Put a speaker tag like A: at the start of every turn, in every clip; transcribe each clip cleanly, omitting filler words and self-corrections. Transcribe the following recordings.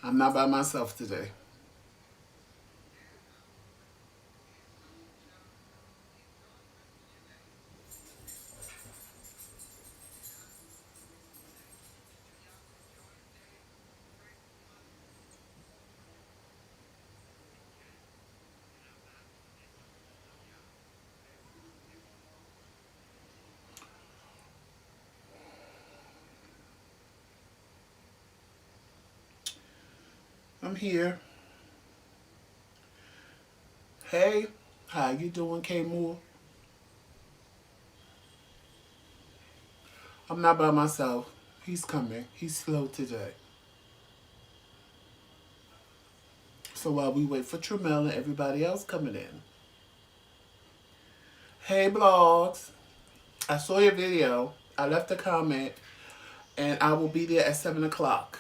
A: I'm not by myself today. I'm here. Hey, how you doing, K Moore? I'm not by myself. He's coming. He's slow today. So while we wait for Tramel and everybody else coming in. Hey, blogs. I saw your video. I left a comment, and I will be there at 7 o'clock.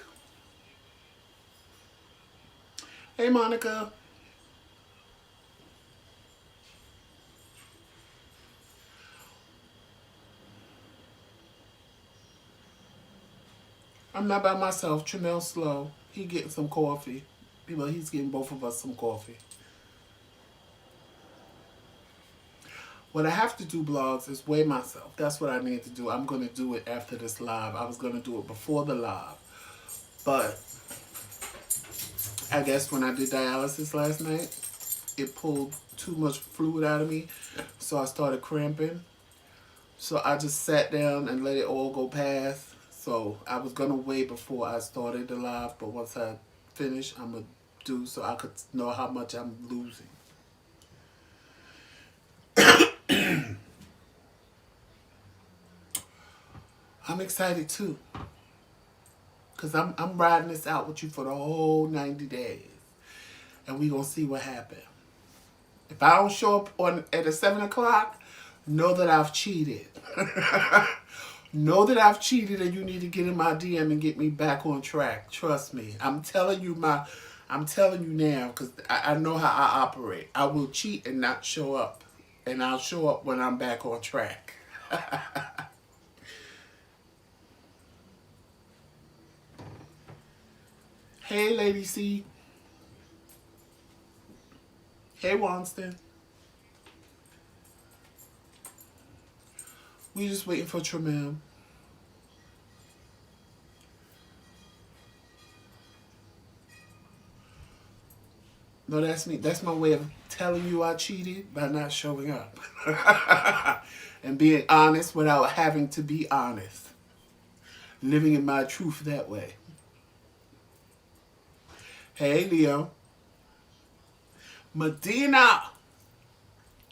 A: Hey, Monica. I'm not by myself. Tramel's slow. He getting some coffee. Well, he's getting both of us some coffee. What I have to do, blogs, is weigh myself. That's what I need to do. I'm going to do it after this live. I was going to do it before the live. But I guess when I did dialysis last night, it pulled too much fluid out of me. So I started cramping. So I just sat down and let it all go past. So I was going to wait before I started the live. But once I finish, I'm going to do so I could know how much I'm losing. I'm excited too. Because I'm riding this out with you for the whole 90 days. And we going to see what happens. If I don't show up at 7 o'clock, know that I've cheated. Know that I've cheated and you need to get in my DM and get me back on track. Trust me. I'm telling you now because I know how I operate. I will cheat and not show up. And I'll show up when I'm back on track. Hey, Lady C. Hey, Wonston. We just waiting for Tramel. No, that's me. That's my way of telling you I cheated by not showing up. And being honest without having to be honest. Living in my truth that way. Hey, Leo. Medina.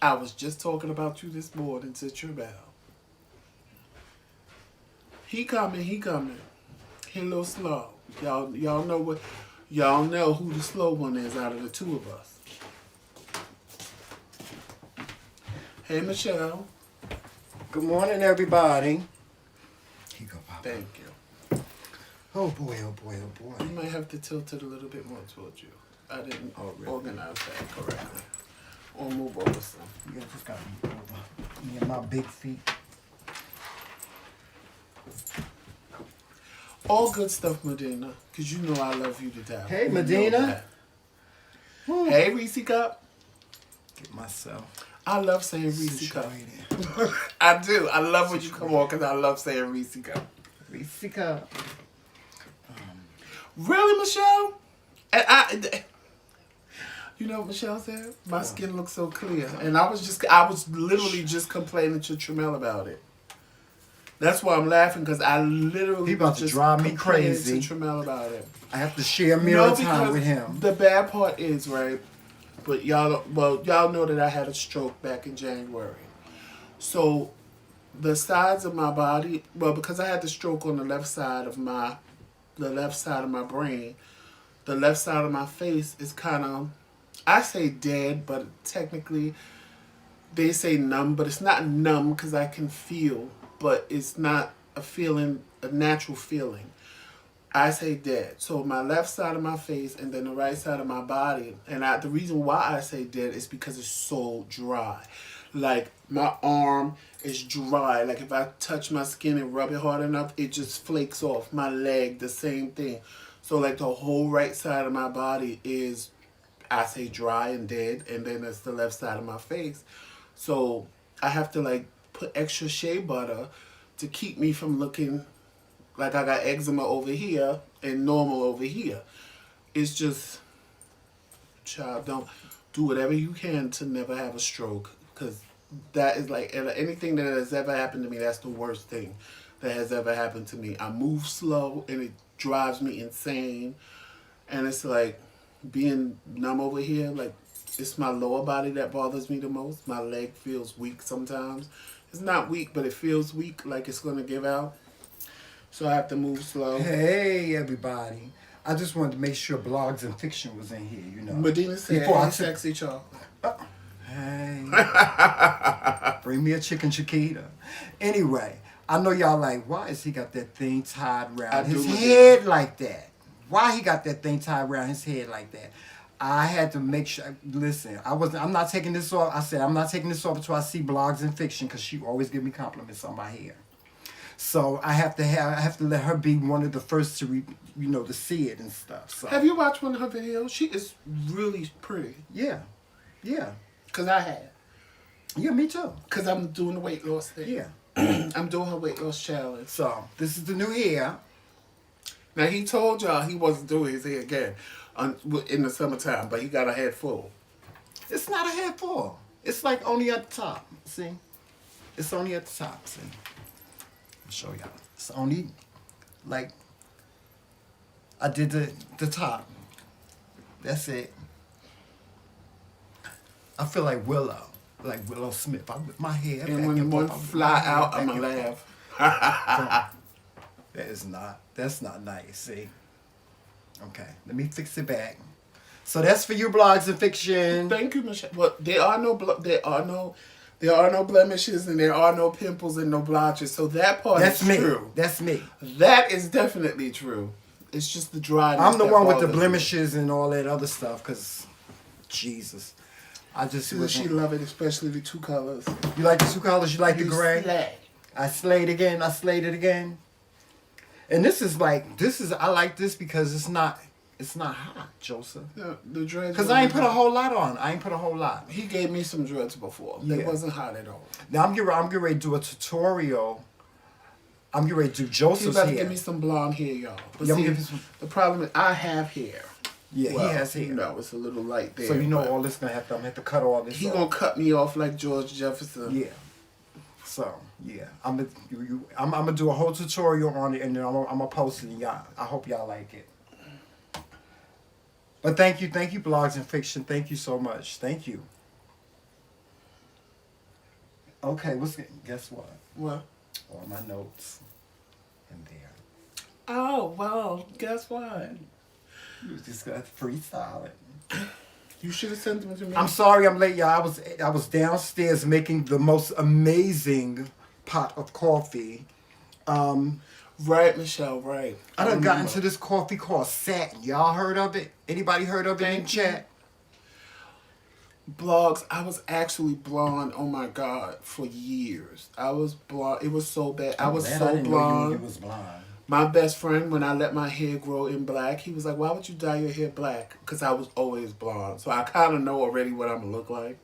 A: I was just talking about you this morning to Tramel. He coming. He a little slow. Y'all know what. Y'all know who the slow one is out of the two of us. Hey, Michelle.
B: Good morning, everybody. Here you go, Papa.
A: Thank you.
B: Oh boy, oh boy, oh boy.
A: You might have to tilt it a little bit more towards you. I didn't organize that correctly. Or move over some.
B: You just got me over. Me and my big feet.
A: All good stuff, Medina. Because you know I love you to death.
B: Hey,
A: You know
B: Medina.
A: that. Hey, Reese Cup.
B: Get myself
A: I love saying Reese Cup.
B: situated.
A: I do. I love when you come on because I love saying Reese Cup.
B: Reese cup.
A: Really, Michelle? And you know what Michelle said? My skin looks so clear. And I was literally just complaining to Tramel about it. That's why I'm laughing because I literally
B: He about to
A: just
B: drive me
A: complaining
B: crazy.
A: to Tramel about it.
B: I have to share mirror time
A: because
B: with him.
A: the bad part is, right, but y'all know that I had a stroke back in January. So the sides of my body, because I had the stroke on the left side of my brain, the left side of my face is kind of, I say dead, but technically they say numb, but it's not numb because I can feel, but it's not a natural feeling. I say dead. So my left side of my face and then the right side of my body. And the reason why I say dead is because it's so dry. Like my arm is dry. Like if I touch my skin and rub it hard enough, it just flakes off. My leg, the same thing. So like the whole right side of my body is, I say, dry and dead, and then it's the left side of my face. So I have to like put extra shea butter to keep me from looking like I got eczema over here and normal over here. It's just, child, don't do whatever you can to never have a stroke, because that is like anything that has ever happened to me. That's the worst thing that has ever happened to me. I move slow and it drives me insane, and it's like being numb over here. Like, it's my lower body that bothers me the most. My leg feels weak sometimes. It's not weak, but it feels weak, like it's gonna give out. So I have to move slow.
B: Hey, everybody. I just wanted to make sure Blogs and Fiction was in here, you know.
A: Medina said,
B: Before I
A: "Hey,
B: took-
A: sexy chocolate."
B: Hey. Bring me a chicken chiquita. Anyway, I know y'all like, why is he got that thing tied around his head like that? Why he got that thing tied around his head like that? I had to make sure. Listen, I'm not taking this off. I said I'm not taking this off until I see Blogs and Fiction, because she always give me compliments on my hair. So I have to let her be one of the first to to see it and stuff. So
A: Have you watched one of her videos? She is really pretty.
B: yeah.
A: Cause I have.
B: Yeah, me too.
A: Cause I'm doing the weight loss thing.
B: Yeah.
A: I'm doing her weight loss challenge.
B: So this is the new hair.
A: Now he told y'all he wasn't doing his hair again in the summertime, but he got a head full.
B: It's not a head full. It's like only at the top. See? It's only at the top. See? I'll show y'all. It's only like I did the top. That's it. I feel like Willow Smith. I whip my hair
A: And
B: back
A: when
B: and
A: one
B: forth.
A: fly out, I'ma laugh.
B: That's not nice, see? Okay, let me fix it back. So that's for you, Blogs and Fiction.
A: Thank you, Michelle. Well, there are no blemishes, and there are no pimples and no blotches. So that part
B: That's
A: is
B: me.
A: true.
B: That's me.
A: That is definitely true. It's just the dryness.
B: I'm the
A: that
B: one with the
A: bothers me.
B: blemishes and all that other stuff, because, Jesus. I just
A: She
B: wasn't-
A: love it, especially the two colors.
B: You like the two colors? You like the
A: You
B: gray?
A: slay.
B: I slayed again. I slayed it again. And I like this because it's not hot, Joseph.
A: The dreads.
B: Because I ain't put a whole lot on. I ain't put a whole lot.
A: He gave me some dreads before. They
B: Yeah.
A: wasn't hot at all.
B: Now I'm getting ready to do a tutorial. I'm getting ready to do
A: He's
B: Joseph's
A: about to
B: hair.
A: give me some blonde hair, y'all. But
B: Yeah, I'm
A: see,
B: gonna give you some-
A: the problem is I have hair.
B: Yeah,
A: Well,
B: he has hair.
A: No, it's a little light there.
B: So you know
A: but
B: all this I'm gonna have to cut all this
A: he
B: off.
A: gonna cut me off like George Jefferson.
B: Yeah. So yeah, I'm gonna do a whole tutorial on it, and then I'm gonna post it. And y'all, I hope y'all like it. But thank you, Blogs and Fiction. Thank you so much. Thank you. Okay, guess what?
A: What?
B: All my notes in there.
A: Oh, well, guess what?
B: You just got freestyle it.
A: You should have sent them to me.
B: I'm sorry I'm late, y'all. I was downstairs making the most amazing pot of coffee.
A: Right, Michelle, right.
B: I done
A: remember.
B: got into this coffee called Satin. Y'all heard of it? Anybody heard of it in chat?
A: Blogs, I was actually blonde, oh my God, for years. I was blonde. It was so bad. I was so blonde.
B: You was blonde.
A: My best friend, when I let my hair grow in black, he was like, why would you dye your hair black? Because I was always blonde. So I kind of know already what I'm going to look like.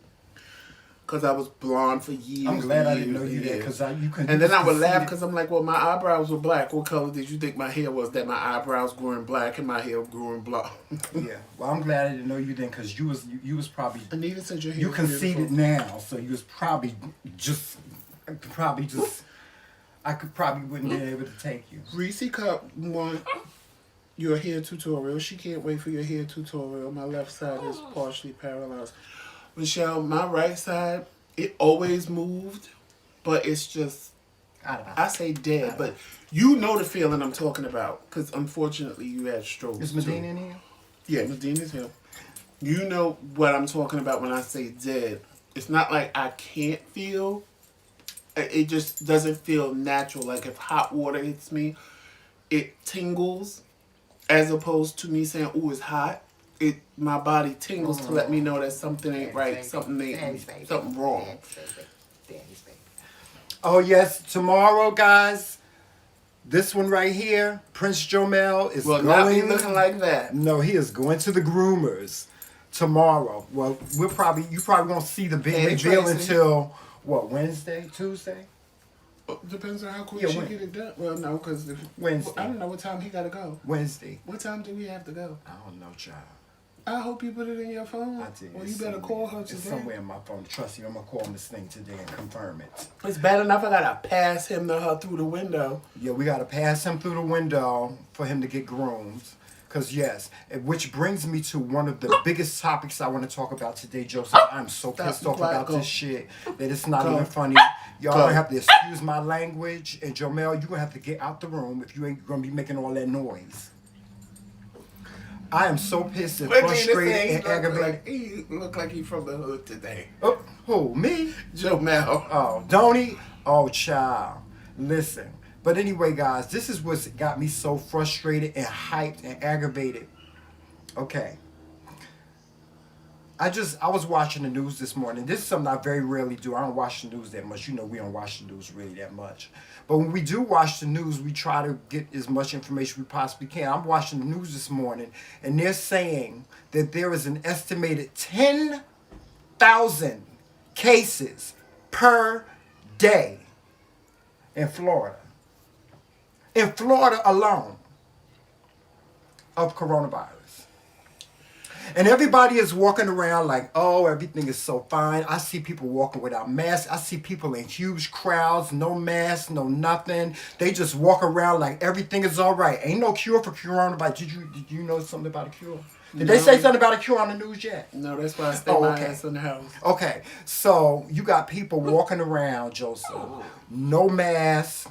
A: Because I was blonde for years.
B: I'm glad I
A: years
B: didn't know
A: and
B: you that,
A: years.
B: because you couldn't.
A: And then I would laugh because I'm like, well, my eyebrows were black. What color did you think my hair was? That my eyebrows grew in black and my hair grew in blonde.
B: Yeah. Well, I'm glad I didn't know you then, because you was probably.
A: Anita said your hair
B: You
A: was
B: conceded
A: beautiful.
B: now, so you was probably just. I could probably wouldn't be able to take you.
A: Reese Cup want your hair tutorial. She can't wait for your hair tutorial. My left side is partially paralyzed. Michelle, my right side, it always moved, but it's just, I say dead, but you know the feeling I'm talking about, because unfortunately you had strokes.
B: Is Medina in here?
A: Yeah, Medina's here. You know what I'm talking about when I say dead. It's not like I can't feel. It just doesn't feel natural. Like if hot water hits me, it tingles, as opposed to me saying, "Ooh, it's hot." My body tingles to let me know that something ain't right, something wrong.
B: Oh yes, tomorrow, guys. This one right here, Prince Jomel, is
A: Well,
B: going.
A: not be looking like that.
B: No, he is going to the groomers tomorrow. Well, you probably won't see the big reveal until what, Wednesday, Tuesday?
A: Depends on how quick she get it done. Well, no, because
B: Wednesday.
A: I don't know what time he got to go.
B: Wednesday.
A: What time do we have to go?
B: I don't know, child.
A: I hope you put it in your phone.
B: I did.
A: Well, you better call her today.
B: It's somewhere in my phone. Trust me, I'm gonna call him this thing today and confirm it.
A: It's bad enough I gotta pass him to her through the window.
B: Yeah, we gotta pass him through the window for him to get groomed. Cause yes, which brings me to one of the biggest topics I want to talk about today, Joseph. I'm so pissed off about this shit that it's not even funny. Y'all gonna have to excuse my language, and Jomel, you gonna have to get out the room if you ain't gonna be making all that noise. I am so pissed and frustrated and aggravated.
A: He look like he from the hood today.
B: Oh, who, me?
A: Jomel.
B: Oh, don't he? Oh, child. Listen. But anyway, guys, this is what's got me so frustrated and hyped and aggravated. Okay. I was watching the news this morning. This is something I very rarely do. I don't watch the news that much. You know, we don't watch the news really that much. But when we do watch the news, we try to get as much information we possibly can. I'm watching the news this morning, and they're saying that there is an estimated 10,000 cases per day in Florida. In Florida alone, of coronavirus. And everybody is walking around like, oh, everything is so fine. I see people walking without masks. I see people in huge crowds, no masks, no nothing. They just walk around like everything is all right. Ain't no cure for coronavirus. Did you know something about a cure? Did they say something about a cure on the news yet?
A: No, that's why I stay my ass in the house.
B: Okay, so you got people walking around, Joseph, no masks,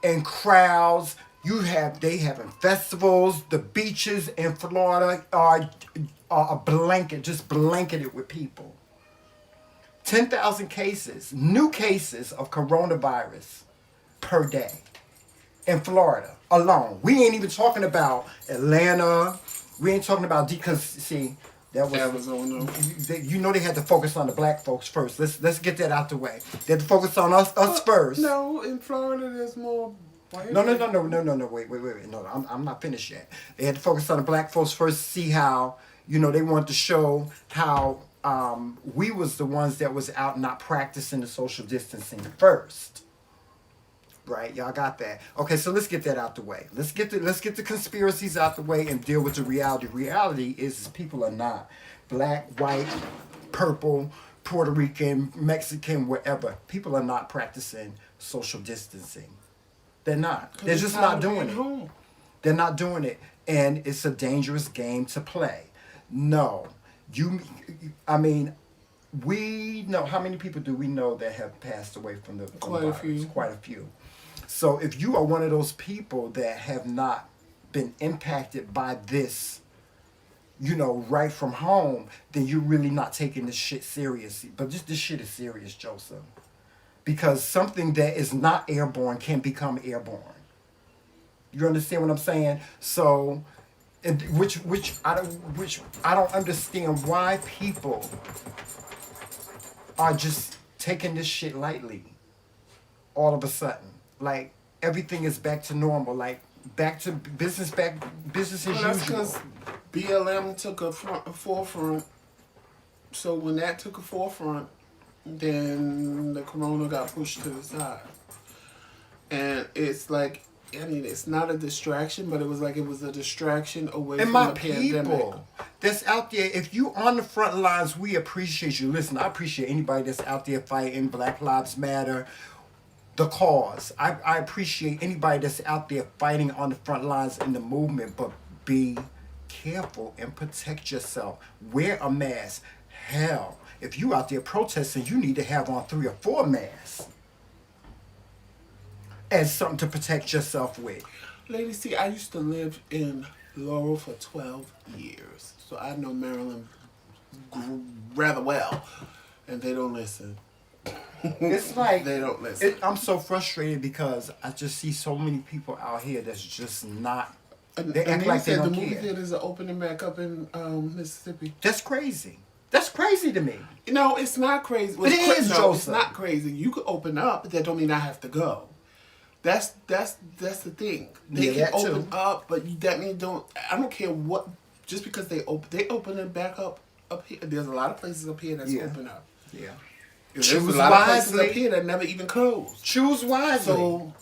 B: in crowds. They having festivals. The beaches in Florida are a blanket, just blanketed with people. 10,000 cases, new cases of coronavirus per day in Florida alone. We ain't even talking about Atlanta. We ain't talking about because see that was
A: Arizona.
B: You know they had to focus on the black folks first. Let's get that out the way. They had to focus on us first.
A: No, in Florida there's more.
B: No, wait. No, I'm not finished yet. They had to focus on the black folks first, see how, they wanted to show how we was the ones that was out not practicing the social distancing first. Right? Y'all got that. Okay, so let's get that out the way. Let's get the conspiracies out the way and deal with the reality. Reality is people are not black, white, purple, Puerto Rican, Mexican, wherever. People are not practicing social distancing. They're not. They're just not doing it. They're not doing it. And it's a dangerous game to play. No. We know, how many people do we know that have passed away from the virus? Quite a few. So if you are one of those people that have not been impacted by this, right from home, then you're really not taking this shit seriously. But this shit is serious, Joseph. Because something that is not airborne can become airborne. You understand what I'm saying? So, which I don't understand why people are just taking this shit lightly. All of a sudden, like everything is back to normal, like back to business as usual.
A: That's because BLM took a forefront. So when that took a forefront, then the corona got pushed to the side. And it's like, it's not a distraction, but it was a distraction away from the pandemic. And my people that's out there, if you on the front lines, we appreciate you. Listen, I appreciate anybody that's out there fighting Black Lives Matter, the cause. I appreciate anybody that's out there fighting on the front lines in the movement, but be careful and protect yourself. Wear a mask. Hell, if you out there protesting, you need to have on 3 or 4 masks as something to protect yourself with. Lady, see, I used to live in Laurel for 12 years, so I know Maryland rather well, and they don't listen. It's like they don't listen. I'm so frustrated because I just see so many people out here that's just not. They act like they don't care. The movie theaters are opening back up in Mississippi. That's crazy. That's crazy to me. No, it's not crazy. It is, Joseph. It's not crazy. You could open up, but that don't mean I have to go. That's the thing. They
B: Yeah,
A: can
B: that
A: open
B: too.
A: up, but that means don't. I don't care what. Just because they open it back up here. There's a lot of places up here that's
B: Yeah.
A: open up.
B: Yeah.
A: There's
B: Choose
A: a lot of places
B: wisely.
A: up here that never even closed.
B: Choose wisely.
A: So,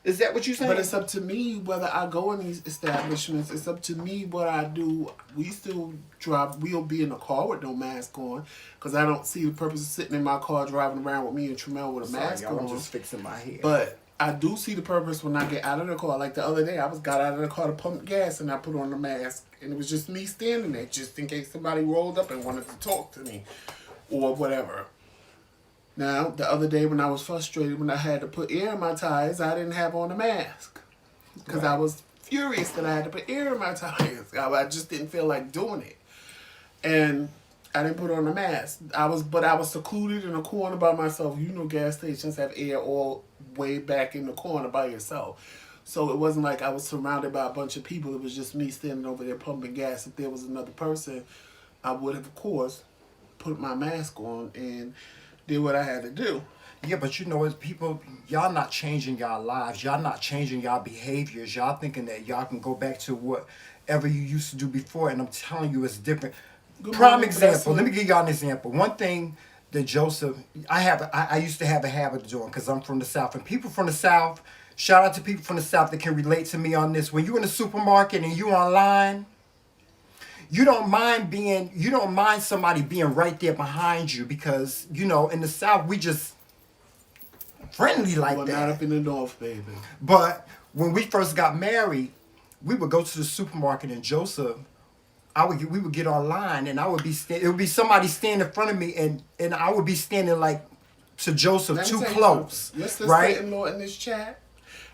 B: Is that what you saying?
A: but it's up to me whether I go in these establishments. It's up to me what I do. We still drive. We'll be in the car with no mask on because I don't see the purpose of sitting in my car driving around with me and Tremel with a
B: Sorry,
A: mask
B: y'all,
A: on.
B: I'm just fixing my hair.
A: But I do see the purpose when I get out of the car. Like the other day, got out of the car to pump gas and I put on the mask. And it was just me standing there just in case somebody rolled up and wanted to talk to me or whatever. Now, the other day when I was frustrated when I had to put air in my tires, I didn't have on a mask. Because I was furious that I had to put air in my tires. I just didn't feel like doing it. And I didn't put on a mask. I was secluded in a corner by myself. You know, gas stations have air all way back in the corner by yourself. So it wasn't like I was surrounded by a bunch of people. It was just me standing over there pumping gas. If there was another person, I would have, of course, put my mask on and did what I had to do.
B: Yeah, but you know, as people, y'all not changing y'all lives. Y'all not changing y'all behaviors. Y'all thinking that y'all can go back to whatever you used to do before. And I'm telling you, it's different. Prime example. Let me give y'all an example. One thing that Joseph, I used to have a habit of doing because I'm from the South. And people from the South, shout out to people from the South that can relate to me on this. When you're in the supermarket and you online, you don't mind somebody being right there behind you because, you know, in the South, we just friendly like
A: Well,
B: that.
A: not up in the North, baby.
B: But when we first got married, we would go to the supermarket and Joseph, we would get online and I would be it would be somebody standing in front of me and I would be standing like to Joseph
A: Let me
B: too
A: tell you
B: close,
A: something. Your sister
B: right?
A: in law in this chat,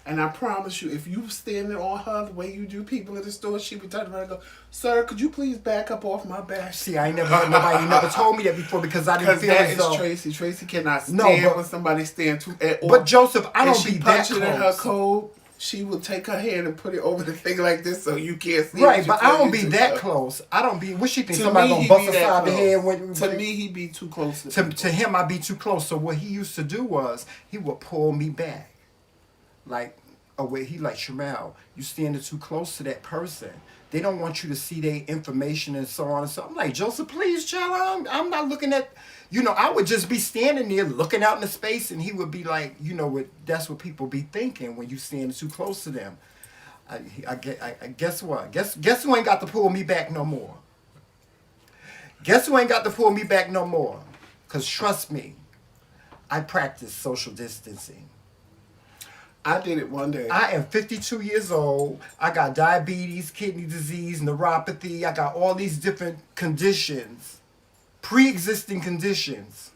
A: and I promise you, if you standing on her the way you do people in the store, she would turn around and go, "Sir, could you please back up off my back?"
B: See, I ain't never had nobody never told me that before because I didn't
A: Because
B: feel
A: that
B: as
A: is
B: though.
A: Tracy. Tracy cannot stand
B: No, but-
A: when somebody stand too.
B: But Joseph, I don't
A: if she
B: be that
A: punch it in her
B: close.
A: code, she will take her hand and put it over the thing like this so you can't see.
B: Right,
A: what
B: but
A: you're
B: I don't
A: doing.
B: be that close. I don't be. What she think?
A: To
B: Somebody
A: me,
B: gonna
A: he
B: bust
A: be
B: her
A: that
B: side of the head?
A: close. To me, he be too close.
B: To him, I be too close. So what he used to do was he would pull me back, like away. He like, Shamel, you standing too close to that person. They don't want you to see their information and so on and so. I'm like, Joseph, please, child. I'm not looking at. You know, I would just be standing there looking out in the space, and he would be like, you know, that's what people be thinking when you standing too close to them. I guess what? Guess who ain't got to pull me back no more? Guess who ain't got to pull me back no more? Because trust me, I practice social distancing.
A: I did it one day.
B: I am 52 years old. I got diabetes, kidney disease, neuropathy. I got all these different conditions, pre-existing conditions.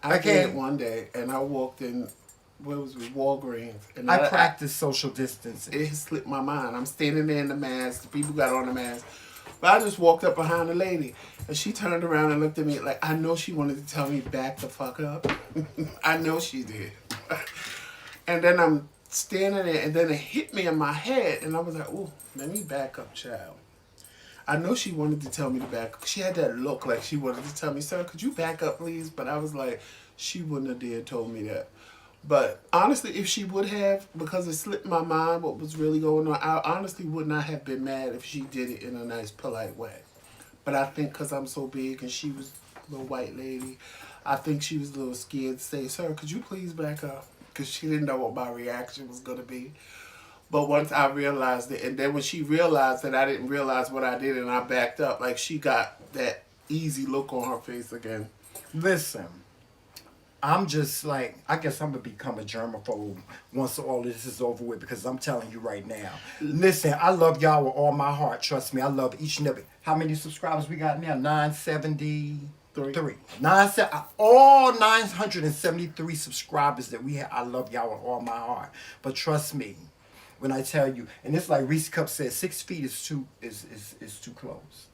A: I did it one day, and I walked in. Where was it? Walgreens. And
B: I practice social distancing.
A: It slipped my mind. I'm standing there in the mask. The people got on the mask. But I just walked up behind the lady, and she turned around and looked at me like, I know she wanted to tell me back the fuck up. I know she did. And then I'm standing there, and then it hit me in my head, and I was like, ooh, let me back up, child. I know she wanted to tell me to back up. She had that look like she wanted to tell me, sir, could you back up, please? But I was like, she wouldn't have dared told me that. But honestly, if she would have, because it slipped my mind what was really going on, I honestly would not have been mad if she did it in a nice, polite way. But I think because I'm so big and she was a little white lady, I think she was a little scared to say, sir, could you please back up? Because she didn't know what my reaction was going to be. But once I realized it, and then when she realized that I didn't realize what I did and I backed up, like she got that easy look on her face again.
B: Listen, I'm just like, I guess I'm going to become a germaphobe once all this is over with because I'm telling you right now. Listen, I love y'all with all my heart. Trust me, I love each and every. How many subscribers we got now? 973. All 973 subscribers that we have, I love y'all with all my heart. But trust me, when I tell you, and it's like Reese Cup said, 6 feet is too close.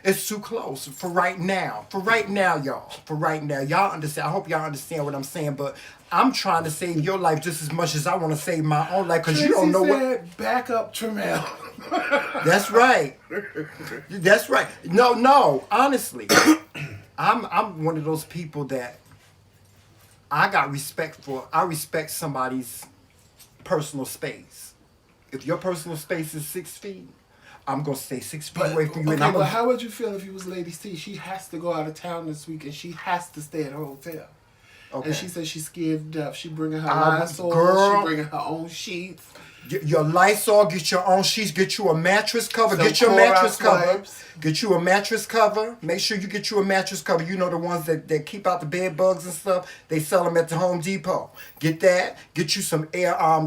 B: It's too close for right now. For right now, y'all. For right now. Y'all understand. I hope y'all understand what I'm saying, but I'm trying to save your life just as much as I want to save my own life because you don't know what.
A: Back up, Tremel.
B: That's right. That's right. No. Honestly, I'm one of those people that I got respect for. I respect somebody's personal space. If your personal space is 6 feet, I'm gonna stay 6 feet away from you.
A: Okay,
B: And
A: but how would you feel if you was Lady C? She has to go out of town this week and she has to stay at her hotel.
B: Okay.
A: And she says she's scared to death. She bringing her
B: I was-
A: Lysol.
B: girl.
A: She bringing her own sheets.
B: Your Lysol, get your own sheets, get you a mattress cover,
A: Some
B: get your
A: Clorox
B: mattress cover,
A: wipes.
B: get you a mattress cover. Make sure you get you a mattress cover. You know the ones that keep out the bed bugs and stuff. They sell them at the Home Depot. Get that. Get you some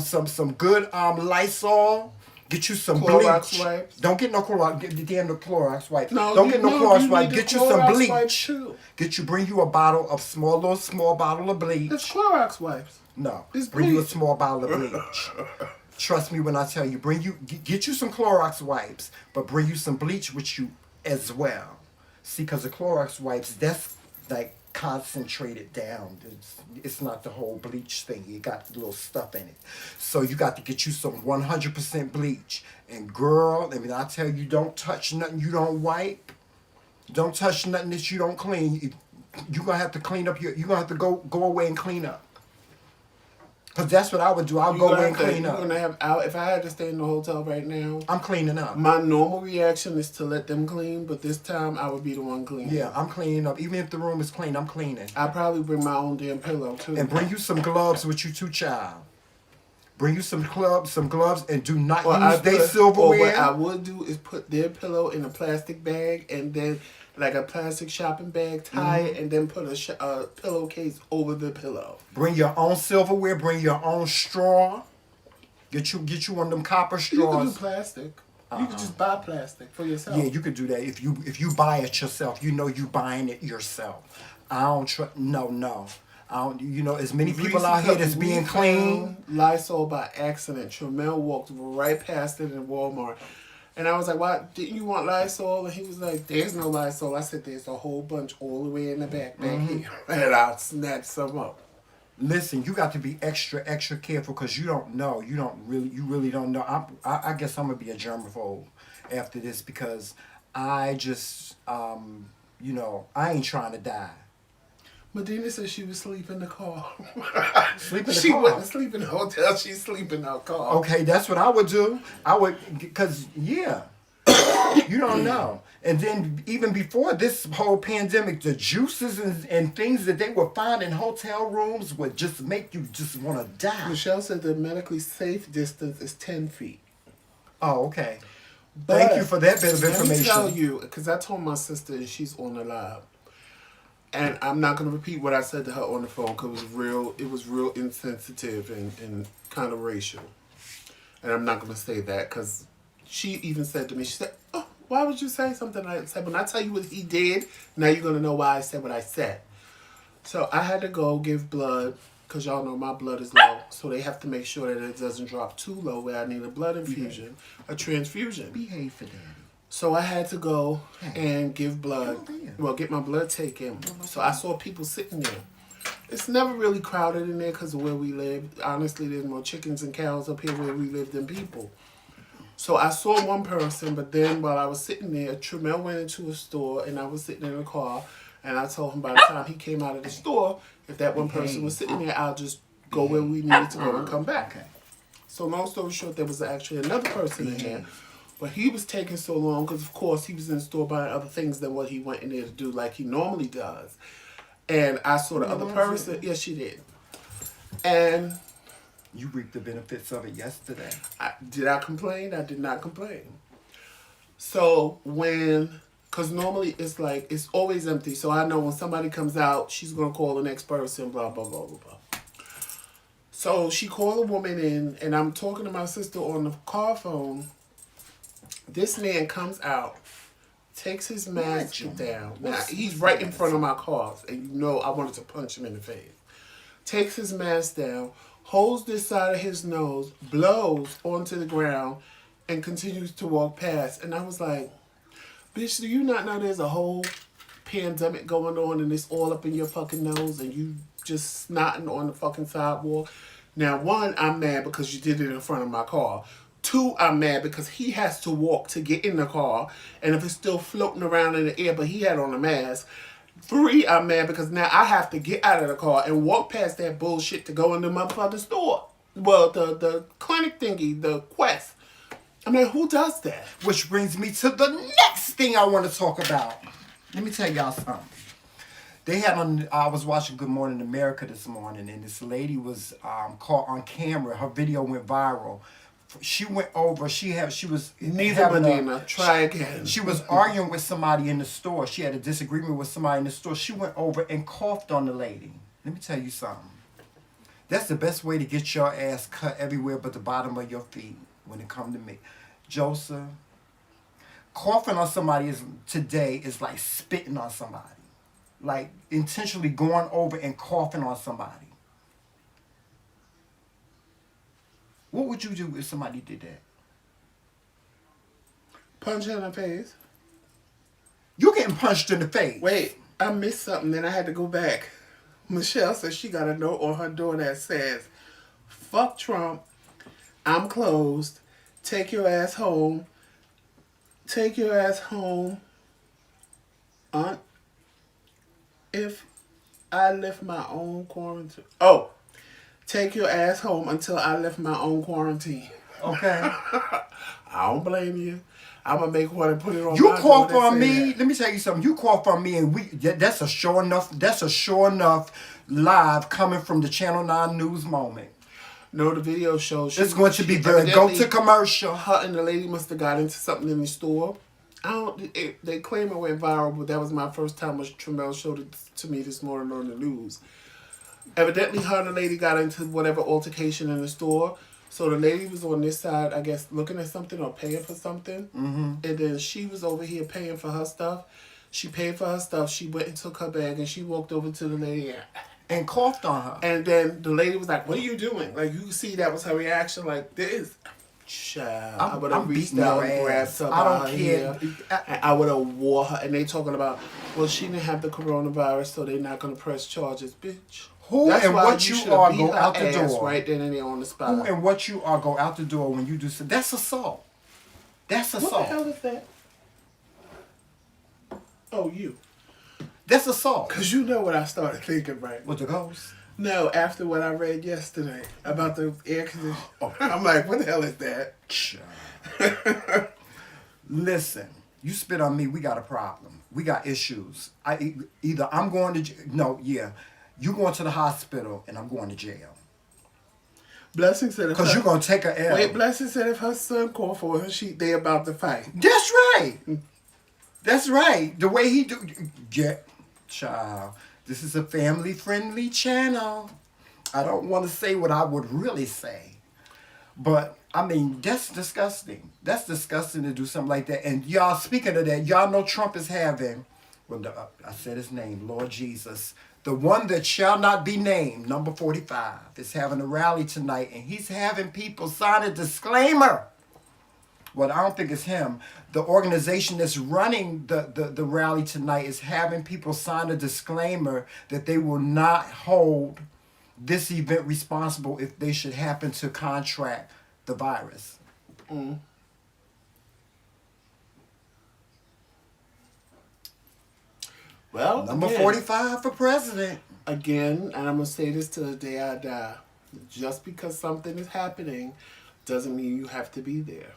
B: some good Lysol. Get you some
A: Clorox
B: bleach.
A: wipes.
B: Don't get no Clorox. Get the damn no Clorox wipes.
A: No,
B: don't get no Clorox
A: you
B: wipes.
A: need
B: Get
A: the
B: you some
A: Clorox
B: bleach.
A: wipes too.
B: Bring you a bottle of small bottle of bleach.
A: It's Clorox wipes.
B: No,
A: It's
B: bring you a
A: bleach.
B: small bottle of bleach. Trust me when I tell you, get you some Clorox wipes, but bring you some bleach with you as well. See, because the Clorox wipes, that's like concentrated down. It's not the whole bleach thing. You got little stuff in it. So you got to get you some 100% bleach. And girl, I mean, I tell you, don't touch nothing you don't wipe. Don't touch nothing that you don't clean. You're going to have to clean up you're going to have to go away and clean up. Because that's what I would do. I'll go away and clean up.
A: If I had to stay in the hotel right now,
B: I'm cleaning up.
A: my normal reaction is to let them clean, but this time I would be the one cleaning.
B: Yeah, I'm cleaning up. Even if the room is clean, I'm cleaning.
A: I probably bring my own damn pillow too.
B: And bring you some gloves with you too, child. Bring you some gloves, and do not use their silverware.
A: Or what I would do is put their pillow in a plastic bag and then like a plastic shopping bag, tie it, and then put a pillowcase over the pillow.
B: Bring your own silverware. Bring your own straw. Get you one of them copper straws.
A: You can do plastic. You can just buy plastic for yourself.
B: Yeah, you could do that if you buy it yourself. You know you buying it yourself. I don't trust. No. I don't. You know, as many people out here that's being clean.
A: Lysol by accident. Tramel walked right past it in Walmart. And I was like, why didn't you want Lysol? And he was like, there's no Lysol. I said, there's a whole bunch all the way in the back here. And I snatched some up.
B: Listen, you got to be extra careful because you don't know. You really don't know. I guess I'm going to be a germaphobe after this because I just, I ain't trying to die.
A: Medina said she was asleep in the car.
B: Sleep in the
A: She
B: car.
A: wouldn't sleep in the hotel. She sleep in her car.
B: Okay, that's what I would do. I would, because, yeah, you don't know. And then even before this whole pandemic, the juices and things that they would find in hotel rooms would just make you just want to die.
A: Michelle said the medically safe distance is 10 feet.
B: Oh, okay.
A: But
B: Thank you for that bit of information.
A: Let me tell you, because I told my sister and she's on the live. And I'm not going to repeat what I said to her on the phone because it was real insensitive and kind of racial. And I'm not going to say that because she even said to me, she said, oh, why would you say something like that? When I tell you what he did, now you're going to know why I said what I said. So I had to go give blood because y'all know my blood is low. So they have to make sure that it doesn't drop too low where I need a blood infusion, a transfusion.
B: Behave for daddy.
A: So I had to go and give blood. Well, get my blood taken. So I saw people sitting there. It's never really crowded in there because of where we live. Honestly, there's more chickens and cows up here where we live than people. So I saw one person, but then while I was sitting there, Tramel went into a store and I was sitting in a car. And I told him by the time he came out of the store, if that one person was sitting there, I'll just go where we needed to go and come back. So long story short, there was actually another person in there. But he was taking so long because, of course, he was in the store buying other things than what he went in there to do like he normally does. And I saw the other person. Yes, she did. And
B: you reaped the benefits of it yesterday.
A: Did I complain? I did not complain. So because normally it's always empty. So I know when somebody comes out, she's going to call the next person, blah, blah, blah, blah, blah. So she called a woman in, and I'm talking to my sister on the car phone. This man comes out, takes his mask down. Now, he's right in front of my car, and you know I wanted to punch him in the face. Takes his mask down, holds this side of his nose, blows onto the ground, and continues to walk past. And I was like, bitch, do you not know there's a whole pandemic going on and it's all up in your fucking nose and you just snotting on the fucking sidewalk? Now, one, I'm mad because you did it in front of my car. Two, I'm mad because he has to walk to get in the car. And if it's still floating around in the air, but he had on a mask. Three, I'm mad because now I have to get out of the car and walk past that bullshit to go in the motherfucking store. well, the clinic thingy, the Quest. I mean, who does that?
B: Which brings me to the next thing I want to talk about. Let me tell y'all something. They had on. I was watching Good Morning America this morning, and this lady was caught on camera. Her video went viral. She went over. She was
A: Neither Medina. Try again.
B: She was arguing with somebody in the store. She had a disagreement with somebody in the store. She went over and coughed on the lady. Let me tell you something. That's the best way to get your ass cut everywhere but the bottom of your feet when it comes to me. Joseph, coughing on somebody today is like spitting on somebody. Like intentionally going over and coughing on somebody. What would you do if somebody did that?
A: Punch her in the face.
B: You getting punched in the face.
A: Wait, I missed something, then I had to go back. Michelle said she got a note on her door that says, "Fuck Trump, I'm closed, take your ass home, take your ass home, if I lift my own quarantine." Oh, take your ass home until I lift my own quarantine.
B: Okay.
A: I don't blame you. I'm going to make one and put it on
B: you
A: my
B: cough
A: door
B: on me.
A: that.
B: Let me tell you something. You cough on me, and that's a sure enough live coming from the Channel 9 News moment.
A: No, the video shows.
B: It's going to be very go to commercial.
A: Her and the lady must have got into something in the store. They claim it went viral, but that was my first time when Tremel showed it to me this morning on the news. Evidently, her and the lady got into whatever altercation in the store. So the lady was on this side, I guess, looking at something or paying for something. Mm-hmm. And then she was over here paying for her stuff. She paid for her stuff. She went and took her bag, and she walked over to the lady
B: and coughed on her.
A: And then the lady was like, "What are you doing?" Like, you can see that was her reaction. Like, this. Child, I would have reached out and grabbed her by her hair. And I would have wore her. And they talking about, well, she didn't have the coronavirus, so they're not going to press charges. Bitch.
B: Who
A: That's
B: and what you are go out the door.
A: Right then and there on the spot.
B: Who and what you are go out the door when you do so. That's assault. That's assault.
A: What the hell is that? Oh, you.
B: That's assault.
A: Because you know what I started thinking, right?
B: With the ghost?
A: No, after what I read yesterday about the air conditioning. Oh. I'm like, what the hell is that?
B: Listen, you spit on me, we got a problem. We got issues. Either I'm going to you going to the hospital and I'm going to jail.
A: Blessing said,
B: because you're gonna take a L.
A: Wait, Blessing said if her son called for her, they about to fight.
B: That's right. That's right. The way he do, child. This is a family-friendly channel. I don't want to say what I would really say, but I mean that's disgusting. That's disgusting to do something like that. And y'all, speaking of that, y'all know Trump is having. Well, I said his name, Lord Jesus. The one that shall not be named, number 45, is having a rally tonight, and he's having people sign a disclaimer. Well, I don't think it's him. The organization that's running the rally tonight is having people sign a disclaimer that they will not hold this event responsible if they should happen to contract the virus. Mm. Well, number 45 for president.
A: Again, and I'm going to say this till the day I die. Just because something is happening doesn't mean you have to be there.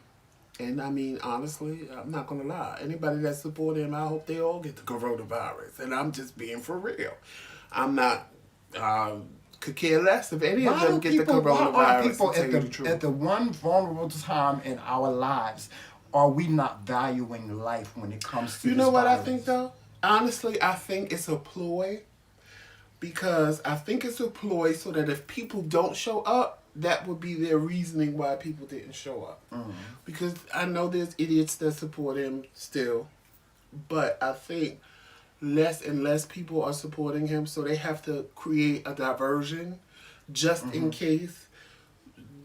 A: And I mean, honestly, I'm not going to lie. Anybody that supports him, I hope they all get the coronavirus. And I'm just being for real. I'm not, could care less if any of them get the coronavirus.
B: Why are people at the one vulnerable time in our lives, are we not valuing life when it comes to
A: You know what I think, though? Honestly, I think it's a ploy. Because I think it's a ploy so that if people don't show up, that would be their reasoning why people didn't show up. Mm-hmm. Because I know there's idiots that support him still. But I think less and less people are supporting him. So they have to create a diversion just in case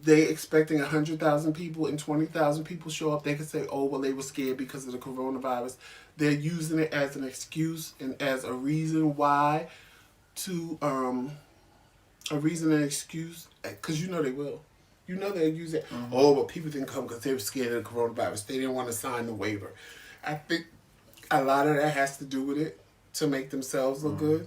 A: they expecting 100,000 people and 20,000 people show up. They could say, oh, well, they were scared because of the coronavirus. They're using it as an excuse and as a reason why to, a reason and excuse, because you know they will. You know they'll use it. Mm-hmm. Oh, but people didn't come because they were scared of the coronavirus. They didn't want to sign the waiver. I think a lot of that has to do with it to make themselves look good.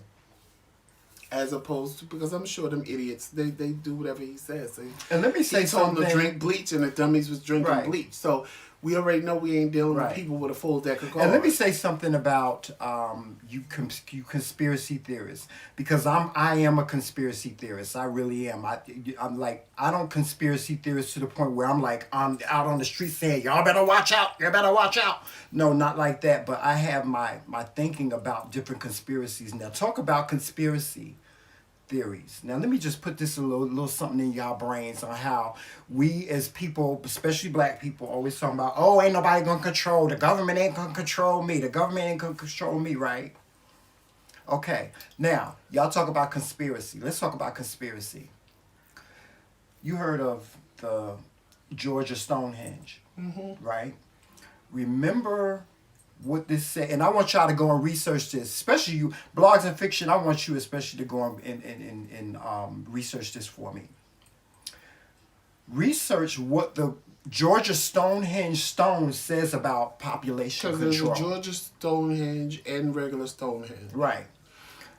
A: as opposed to, because I'm sure them idiots, they do whatever he says.
B: And let me say
A: he told
B: something.
A: them to drink bleach, and the dummies was drinking
B: Right.
A: bleach. So we already know we ain't dealing
B: Right.
A: with people with a full deck of cards.
B: And let me say something about you conspiracy theorists, because I am a conspiracy theorist. I really am. I'm like, I don't conspiracy theorist to the point where I'm out on the street saying, y'all better watch out. You better watch out. No, not like that. But I have my thinking about different conspiracies. Now, talk about conspiracy theories. Now, let me just put this a little something in y'all brains on how we as people, especially black people, always talking about, oh, ain't nobody gonna control, the government ain't gonna control me, the government ain't gonna control me, right? Okay, now, y'all talk about conspiracy. Let's talk about conspiracy. You heard of the Georgia Stonehenge, right? Remember what this said, and I want y'all to go and research this, especially you blogs and fiction. I want you especially to go and research this for me. Research what the Georgia Stonehenge stone says about population control.
A: Because there's a Georgia Stonehenge and regular Stonehenge.
B: Right.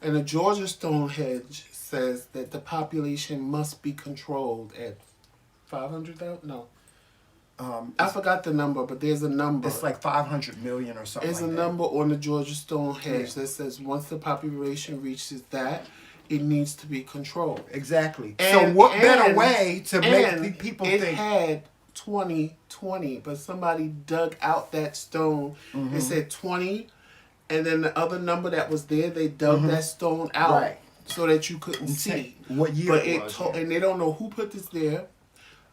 A: And the Georgia Stonehenge says that the population must be controlled at 500,000? No. I forgot the number, but there's a number.
B: It's like 500 million or something.
A: There's a number on the Georgia Stonehenge that says once the population reaches that, it needs to be controlled.
B: Exactly. So what better way to make people think?
A: It had 2020, but somebody dug out that stone. It said 20, and then the other number that was there, they dug that stone out so that you couldn't see
B: what year it was.
A: And they don't know who put this there.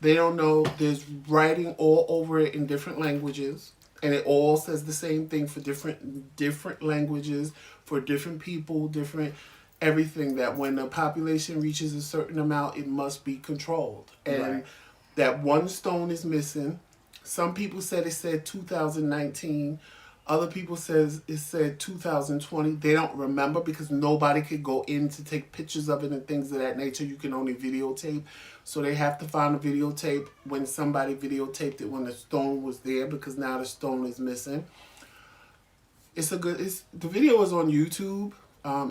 A: They don't know. There's writing all over it in different languages, and it all says the same thing for different languages, for different people, different everything. That when the population reaches a certain amount, it must be controlled, and that one stone is missing. Some people said it said 2019. Other people says it said 2020. They don't remember because nobody could go in to take pictures of it and things of that nature. You can only videotape. So they have to find a videotape when somebody videotaped it when the stone was there, because now the stone is missing. The video is on YouTube.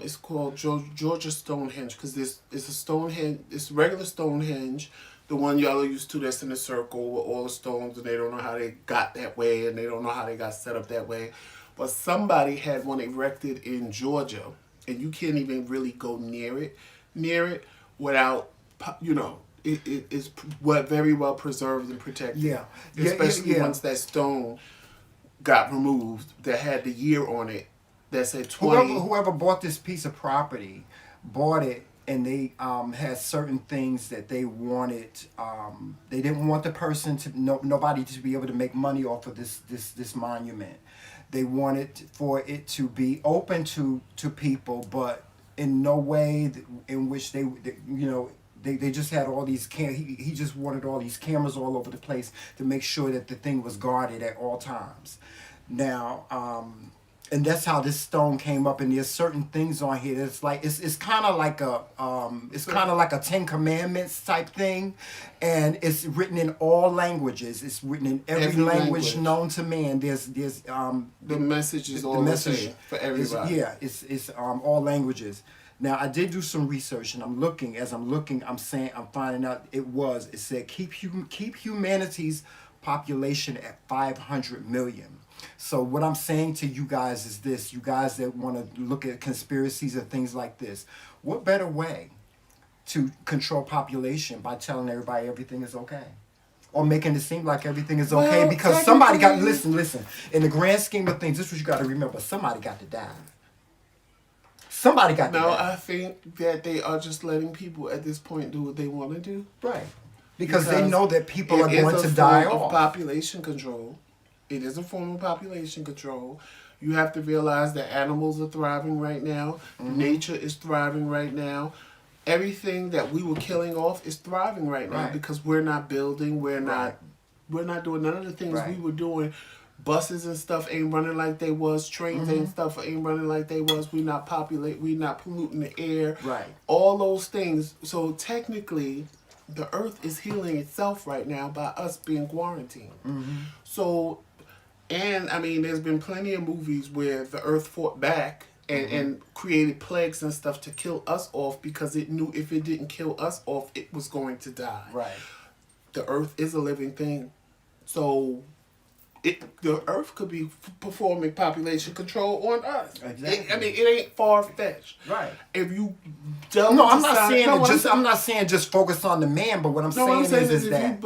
A: It's called Georgia Stonehenge, because it's a Stonehenge. It's regular Stonehenge, the one y'all are used to, that's in a circle with all the stones, and they don't know how they got that way, and they don't know how they got set up that way. But somebody had one erected in Georgia, and you can't even really go near it without, it's very well preserved and protected.
B: Yeah.
A: Especially once that stone got removed that had the year on it that said 20.
B: Whoever bought this piece of property bought it, and they had certain things that they wanted. They didn't want the person nobody to be able to make money off of this monument. They wanted for it to be open to people, but in no way in which they just had all these he just wanted all these cameras all over the place to make sure that the thing was guarded at all times. Now, and that's how this stone came up. And there's certain things on here that's like it's kind of like a 10 Commandments type thing, and it's written in all languages. It's written in every language known to man. There's
A: the message is all the same for everybody.
B: It's all languages. Now, I did do some research, and I'm finding out it said keep humanity's population at 500 million. So what I'm saying to you guys is this: you guys that want to look at conspiracies and things like this, what better way to control population by telling everybody everything is okay? Or making it seem like everything is okay, because somebody got, listen, in the grand scheme of things, this is what you got to remember: somebody got to die. Somebody got to die.
A: No, I think that they are just letting people at this point do what they want to do.
B: Right. Because they know that people are going to die off.
A: Population control. It is a form of population control. You have to realize that animals are thriving right now. Nature is thriving right now. Everything that we were killing off is thriving right now because we're not building. We're not doing none of the things we were doing. Buses and stuff ain't running like they was. Trains and stuff ain't running like they was. We not polluting the air.
B: Right.
A: All those things. So technically, the earth is healing itself right now by us being quarantined. So, and I mean, there's been plenty of movies where the earth fought back and created plagues and stuff to kill us off because it knew if it didn't kill us off, it was going to die.
B: Right.
A: The earth is a living thing. So the earth could be performing population control on us.
B: Exactly.
A: It ain't far-fetched.
B: Right.
A: If you delve
B: No,
A: into
B: I'm not
A: science,
B: saying
A: no,
B: it just. I'm not saying just focus on the man, but what I'm saying is that.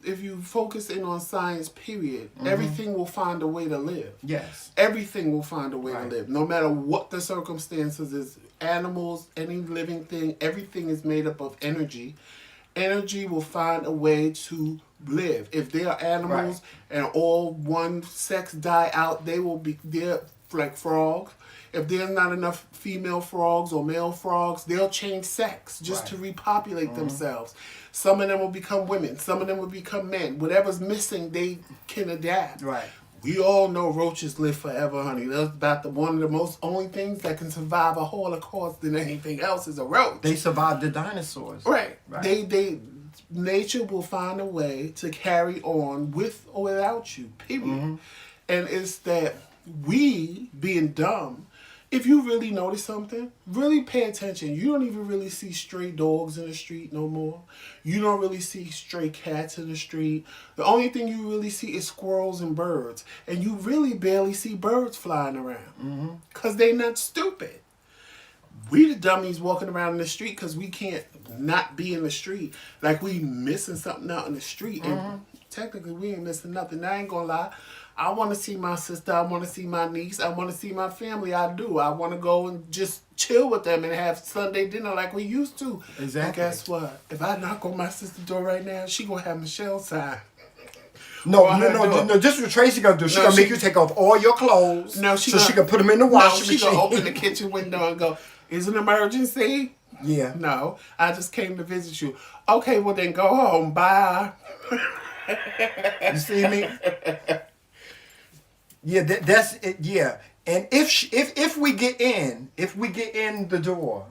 A: if you focus in on science, period, everything will find a way to live.
B: Yes.
A: Everything will find a way
B: Right.
A: to live, no matter what the circumstances is. Animals, any living thing, everything is made up of energy. Energy will find a way to live. If there are animals and all one sex die out, they're like frogs. If there's not enough female frogs or male frogs, they'll change sex just to repopulate themselves. Some of them will become women. Some of them will become men. Whatever's missing, they can adapt.
B: Right.
A: We all know roaches live forever, honey. That's about one of the most only things that can survive a Holocaust than anything else is a roach.
B: They survived the dinosaurs.
A: Right.
B: Right.
A: Nature will find a way to carry on with or without you, period. And it's that we, being dumb, if you really notice something, really pay attention. You don't even really see stray dogs in the street no more. You don't really see stray cats in the street. The only thing you really see is squirrels and birds. And you really barely see birds flying around. Because they're not stupid. We the dummies walking around in the street because we can't not be in the street. Like we missing something out in the street. And technically we ain't missing nothing. I ain't gonna lie. I want to see my sister. I want to see my niece. I want to see my family. I do. I want to go and just chill with them and have Sunday dinner like we used to.
B: Exactly.
A: And guess what? If I knock on my sister's door right now, she gonna have Michelle sign.
B: No. This is what Tracy gonna do. She gonna make you take off all your clothes.
A: No,
B: she can put them in the washing
A: she
B: machine.
A: gonna open the kitchen window and go, "Is it an emergency?"
B: Yeah.
A: No, I just came to visit you. Okay, well then go home. Bye.
B: You see me? Yeah, that's it. Yeah, and if we get in the door,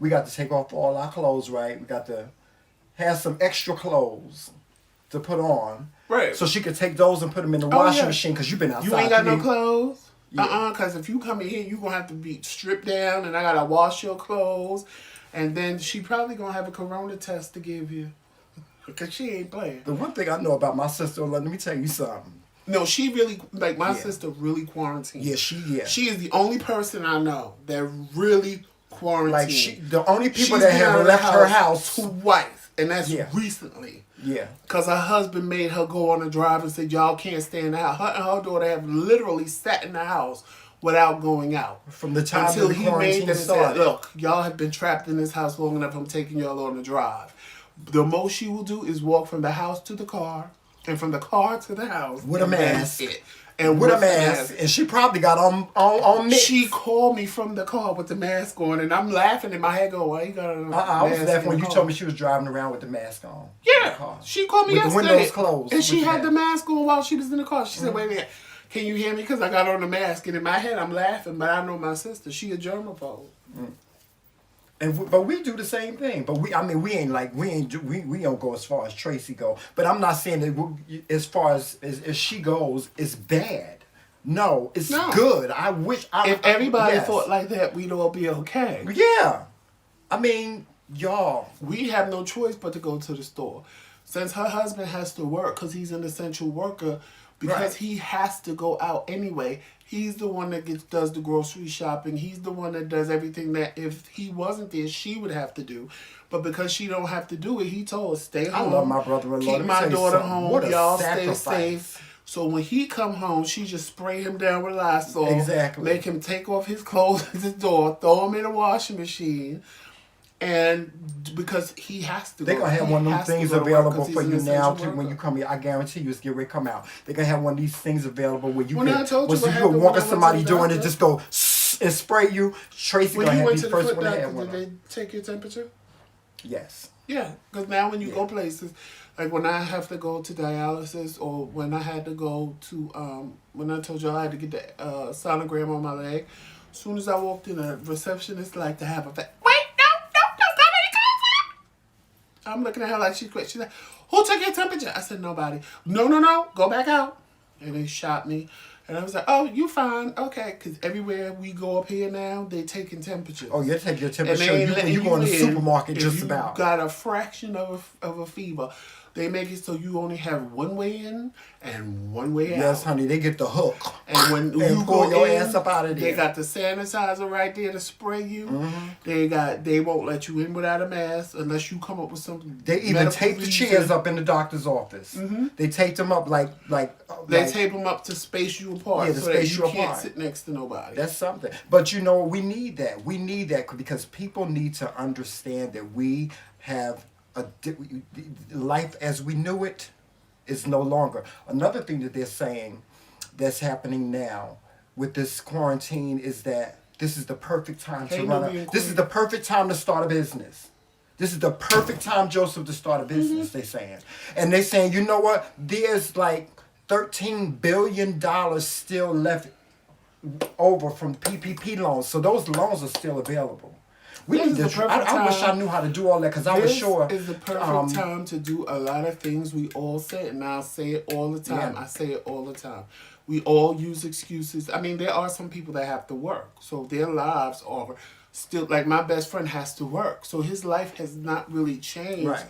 B: we got to take off all our clothes. Right, we got to have some extra clothes to put on.
A: Right.
B: So she could take those and put them in the washing machine because you've been outside.
A: You ain't got no clothes?
B: Yeah.
A: Because if you come in here, you're going to have to be stripped down and I got to wash your clothes. And then she probably going to have a corona test to give you. Because she ain't playing.
B: The one thing I know about my sister, let me tell you something.
A: No, she really, like my sister really quarantined.
B: Yeah.
A: She is the only person I know that really quarantined.
B: Like the only people that have left her house
A: twice. And that's recently.
B: Yeah.
A: Because her husband made her go on a drive and said, y'all can't stay in the house. Her and her daughter have literally sat in the house without going out.
B: From the time
A: until
B: the
A: he
B: quarantine
A: made them
B: started.
A: say, look, y'all have been trapped in this house long enough. I'm taking y'all on a drive. The most she will do is walk from the house to the car and from the car to the house.
B: With a mask.
A: And
B: with a mask. And she probably got on mitts.
A: She called me from the car with the mask on, and I'm laughing in my head going, why you got a mask
B: I was laughing when you
A: car?
B: told me she was driving around with the mask on.
A: Yeah. She called me
B: with
A: yesterday.
B: the windows closed.
A: And she had the mask on while she was in the car. She said, wait a minute, can you hear me? Because I got on the mask. And in my head, I'm laughing, but I know my sister. She a germaphobe.
B: But we do the same thing. But we don't go as far as Tracy go. But I'm not saying that as far as she goes, it's bad. No, it's good. I wish.
A: If everybody thought like that, we'd all be okay.
B: Yeah, I mean, y'all.
A: We have no choice but to go to the store, since her husband has to work because he's an essential worker. Because he has to go out anyway. He's the one that does the grocery shopping. He's the one that does everything that if he wasn't there, she would have to do. But because she don't have to do it, he told us, stay home.
B: I love my brother-in-law.
A: Keep my daughter home. Y'all
B: sacrifice.
A: Stay safe. So when he come home, she just spray him down with Lysol.
B: Exactly.
A: Make him take off his clothes at the door, throw him in the washing machine. And because he has to,
B: they're gonna have one of them things available for you now too. When you come here, I guarantee you it's getting ready to come out. They're gonna have one of these things available where you can walk at somebody doing it, just go and spray you. Tracy gonna have the first one to have one.
A: Did they take your temperature?
B: Yes.
A: Yeah, because now when you go places, like when I have to go to dialysis, or when I had to go to, when I told you I had to get the sonogram on my leg, as soon as I walked in, a receptionist like to have a I'm looking at her like she's crazy. She's like, who took your temperature? I said, nobody. No, go back out. And they shot me. And I was like, oh, you fine. Okay. Because everywhere we go up here now, they taking temperatures.
B: Oh, you take your
A: And
B: temperature.
A: they ain't letting
B: You go in the
A: in
B: supermarket
A: if
B: just
A: you
B: about.
A: got a fraction of a fever. They make it so you only have one way in and one way out.
B: Yes, honey, they get the hook.
A: And when you
B: pull
A: go
B: your
A: in,
B: ass up out of there.
A: they got the sanitizer right there to spray you. They won't let you in without a mask unless you come up with something.
B: They even tape the chairs up in the doctor's office. They tape them up like
A: They tape them up to space you apart,
B: Yeah, to
A: so
B: space
A: that
B: you
A: you can't
B: apart.
A: sit next to nobody.
B: That's something. But you know, we need that. We need that because people need to understand that we have life as we knew it is no longer. Another thing that they're saying that's happening now with this quarantine is that this is the perfect time to run a, this is the perfect time to start a business. This is the perfect time, Joseph, to start a business, they're saying. And they're saying, you know what? There's like $13 billion still left over from PPP loans. So those loans are still available. We need to. I wish I knew how to do all that because I was sure.
A: This is the perfect time to do a lot of things we all say, and I'll say it all the time.
B: Yeah.
A: I say it all the time. We all use excuses. I mean, there are some people that have to work, so their lives are still like my best friend has to work, so his life has not really changed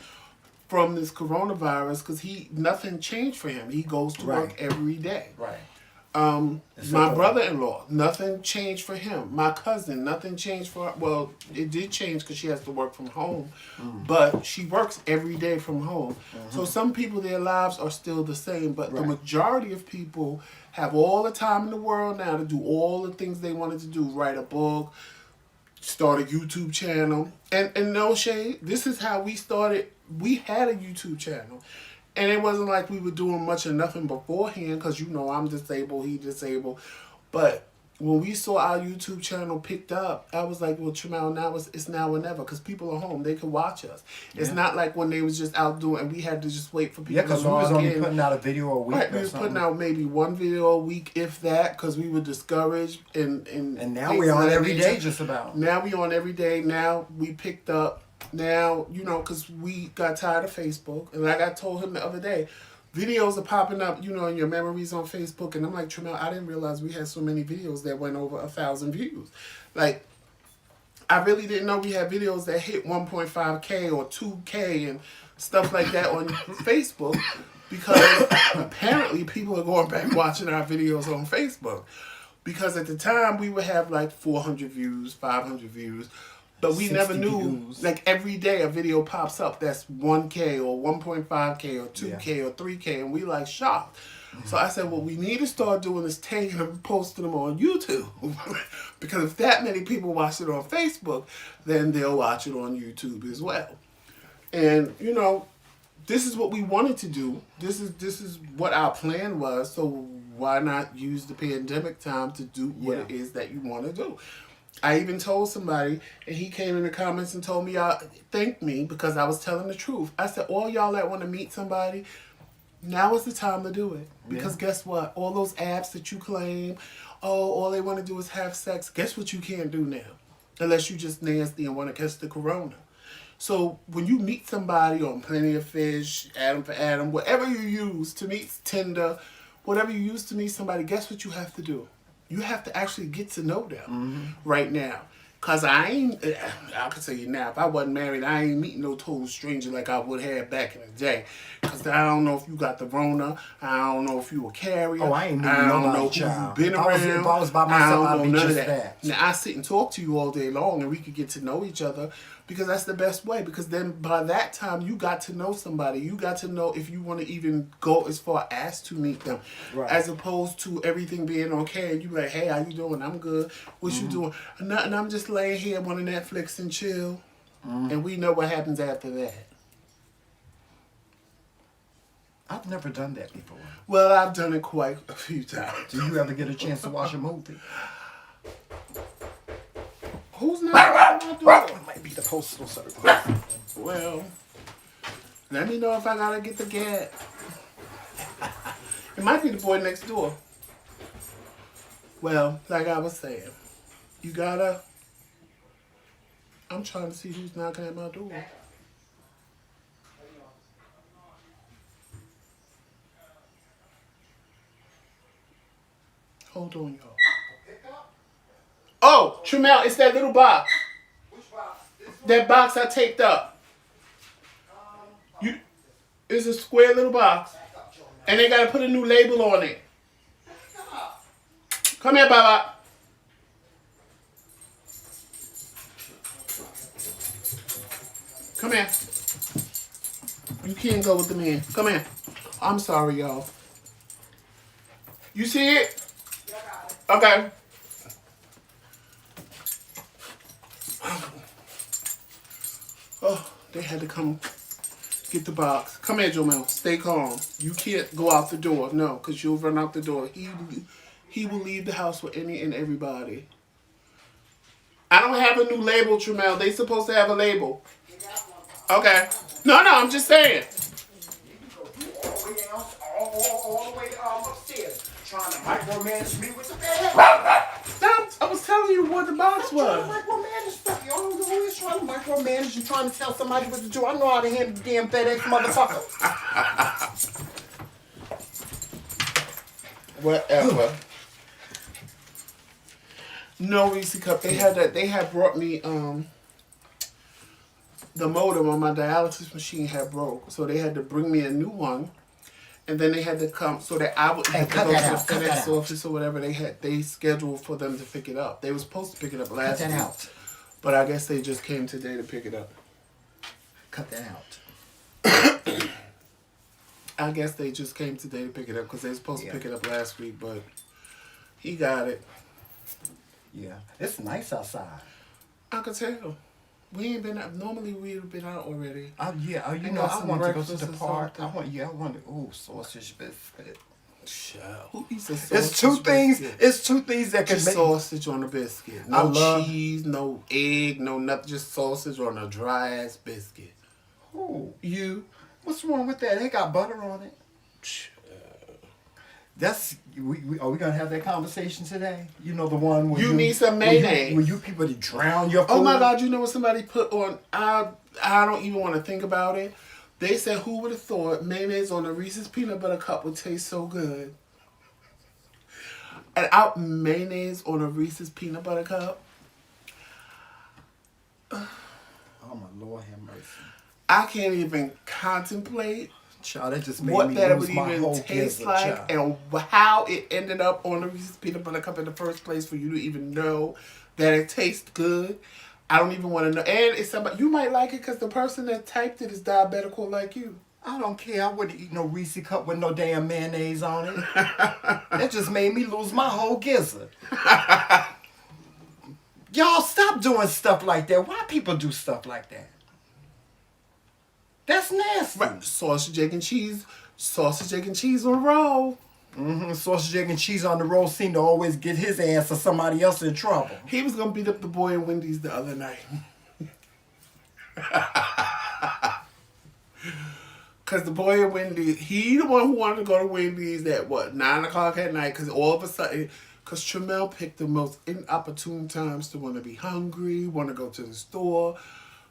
A: from this coronavirus because nothing changed for him. He goes to work every day.
B: Right.
A: My brother-in-law, nothing changed for him. My cousin, nothing changed for her. Well, it did change because she has to work from home, but she works every day from home. So some people, their lives are still the same, but the majority of people have all the time in the world now to do all the things they wanted to do, write a book, start a YouTube channel. And no shade, this is how we started. We had a YouTube channel. And it wasn't like we were doing much or nothing beforehand because, you know, I'm disabled, he disabled. But when we saw our YouTube channel picked up, I was like, well, Tramel, now it's now or never because people are home. They can watch us. It's not like when they was just out doing and we had to just wait for people to log in.
B: Yeah, because we was only putting out a video a week
A: Right, we was putting out maybe one video a week, if that, because we were discouraged. And
B: now we're on every day just about.
A: Now we on every day. Now we picked up. Now, you know, because we got tired of Facebook. And like I told him the other day, videos are popping up, you know, in your memories on Facebook. And I'm like, Tramel, I didn't realize we had so many videos that went over 1,000 views. Like, I really didn't know we had videos that hit 1.5K or 2K and stuff like that on Facebook. Because apparently people are going back watching our videos on Facebook. Because at the time, we would have like 400 views, 500 views. But we never knew, views. Like every day a video pops up that's 1K or 1.5K or 2K or 3K, and we like shocked. So I said, what we need to start doing is taking them and posting them on YouTube. Because if that many people watch it on Facebook, then they'll watch it on YouTube as well. And, you know, this is what we wanted to do. This is what our plan was. So why not use the pandemic time to do what it is that you want to do? I even told somebody, and he came in the comments and told me, thanked me because I was telling the truth. I said, all y'all that want to meet somebody, now is the time to do it. Because guess what? All those apps that you claim, all they want to do is have sex, guess what you can't do now? Unless you just nasty and want to catch the corona. So when you meet somebody on Plenty of Fish, Adam for Adam, whatever you use to meet Tinder, whatever you use to meet somebody, guess what you have to do? You have to actually get to know them right now. Because I can tell you now, if I wasn't married, I ain't meeting no total stranger like I would have back in the day. Because I don't know if you got the Rona. I don't know if you a carrier.
B: Oh, I ain't meeting nobody, child. If I was by myself, I'd be just that.
A: Now, I sit and talk to you all day long, and we could get to know each other. Because that's the best way. Because then by that time, you got to know somebody. You got to know if you want to even go as far as to meet them. Right. As opposed to everything being okay. And you like, hey, how you doing? I'm good. What you doing? Nothing. I'm just laying here wanting Netflix and chill. And we know what happens after that.
B: I've never done that before.
A: Well, I've done it quite a few times.
B: Do you ever get a chance to watch a movie?
A: Who's not doing it?
B: It might be the postal service.
A: Well, let me know if I gotta get the gat. It might be the boy next door. Well, like I was saying, you gotta. I'm trying to see who's knocking at my door. Hold on, y'all. Oh, Tremel, it's that little box.
B: Which box?
A: That box I taped up. It's a square little box. And they got to put a new label on it. Come here, Baba. Come here. You can't go with the man. Come here. I'm sorry, y'all. You see it? Okay. Oh, they had to come get the box. Come here, Jomel. Stay calm. You can't go out the door. No, because you'll run out the door. He will leave the house with any and everybody. I don't have a new label, Tremel. They supposed to have a label. Okay. No, I'm just saying.
B: All the way upstairs, trying to micromanage me with the bed.
A: I was telling you what the box was.
B: Micromanage stuff. You don't know who is trying to micromanage and trying to tell somebody what to do. I know how to handle the damn FedEx motherfucker.
A: Whatever. No Reese cup. They had brought me the modem on my dialysis machine had broke, so they had to bring me a new one, and then they had to come so that I would have to go to the FedEx office or whatever they scheduled for them to pick it up. They were supposed to pick it up last week, but I guess they just came today to pick it up.
B: Cut that out.
A: I guess they just came today to pick it up because they were supposed to pick it up last week, but he got it.
B: Yeah, it's nice outside.
A: I could tell. We ain't been out. Normally we'd have been out already.
B: You know, I want to go to the park. I want sausage biscuit.
A: Who eats a sausage?
B: It's two things. It's two things that can
A: just
B: make
A: sausage on a biscuit. No cheese, no egg, no nothing. Just sausage on a dry ass biscuit.
B: Who?
A: You?
B: What's wrong with that? They got butter on it. Are we gonna have that conversation today? You know the one where
A: you need some mayonnaise.
B: Where you people to drown your food.
A: Oh my God! You know what somebody put on? I don't even want to think about it. They said, "Who would have thought mayonnaise on a Reese's peanut butter cup would taste so good?" And mayonnaise on a Reese's peanut butter cup.
B: Oh my Lord, have mercy!
A: I can't even contemplate.
B: Child, that just made
A: what
B: me
A: that
B: lose
A: would
B: my
A: even
B: whole
A: taste
B: gizzard,
A: like,
B: child.
A: and how it ended up on the Reese's peanut butter cup in the first place for you to even know that it tastes good. I don't even want to know. And it's somebody you might like it because the person that typed it is diabetical like you.
B: I don't care. I wouldn't eat no Reese cup with no damn mayonnaise on it. That just made me lose my whole gizzard. Y'all stop doing stuff like that. Why people do stuff like that? That's nasty.
A: Right. Sausage, egg, and cheese. Sausage, egg, and cheese on a roll.
B: Sausage, egg, and cheese on the roll seemed to always get his ass or somebody else in trouble.
A: He was going to beat up the boy in Wendy's the other night. Because the boy in Wendy's, he the one who wanted to go to Wendy's at, 9 o'clock at night. Because all of a sudden, because Tremel picked the most inopportune times to want to be hungry, want to go to the store.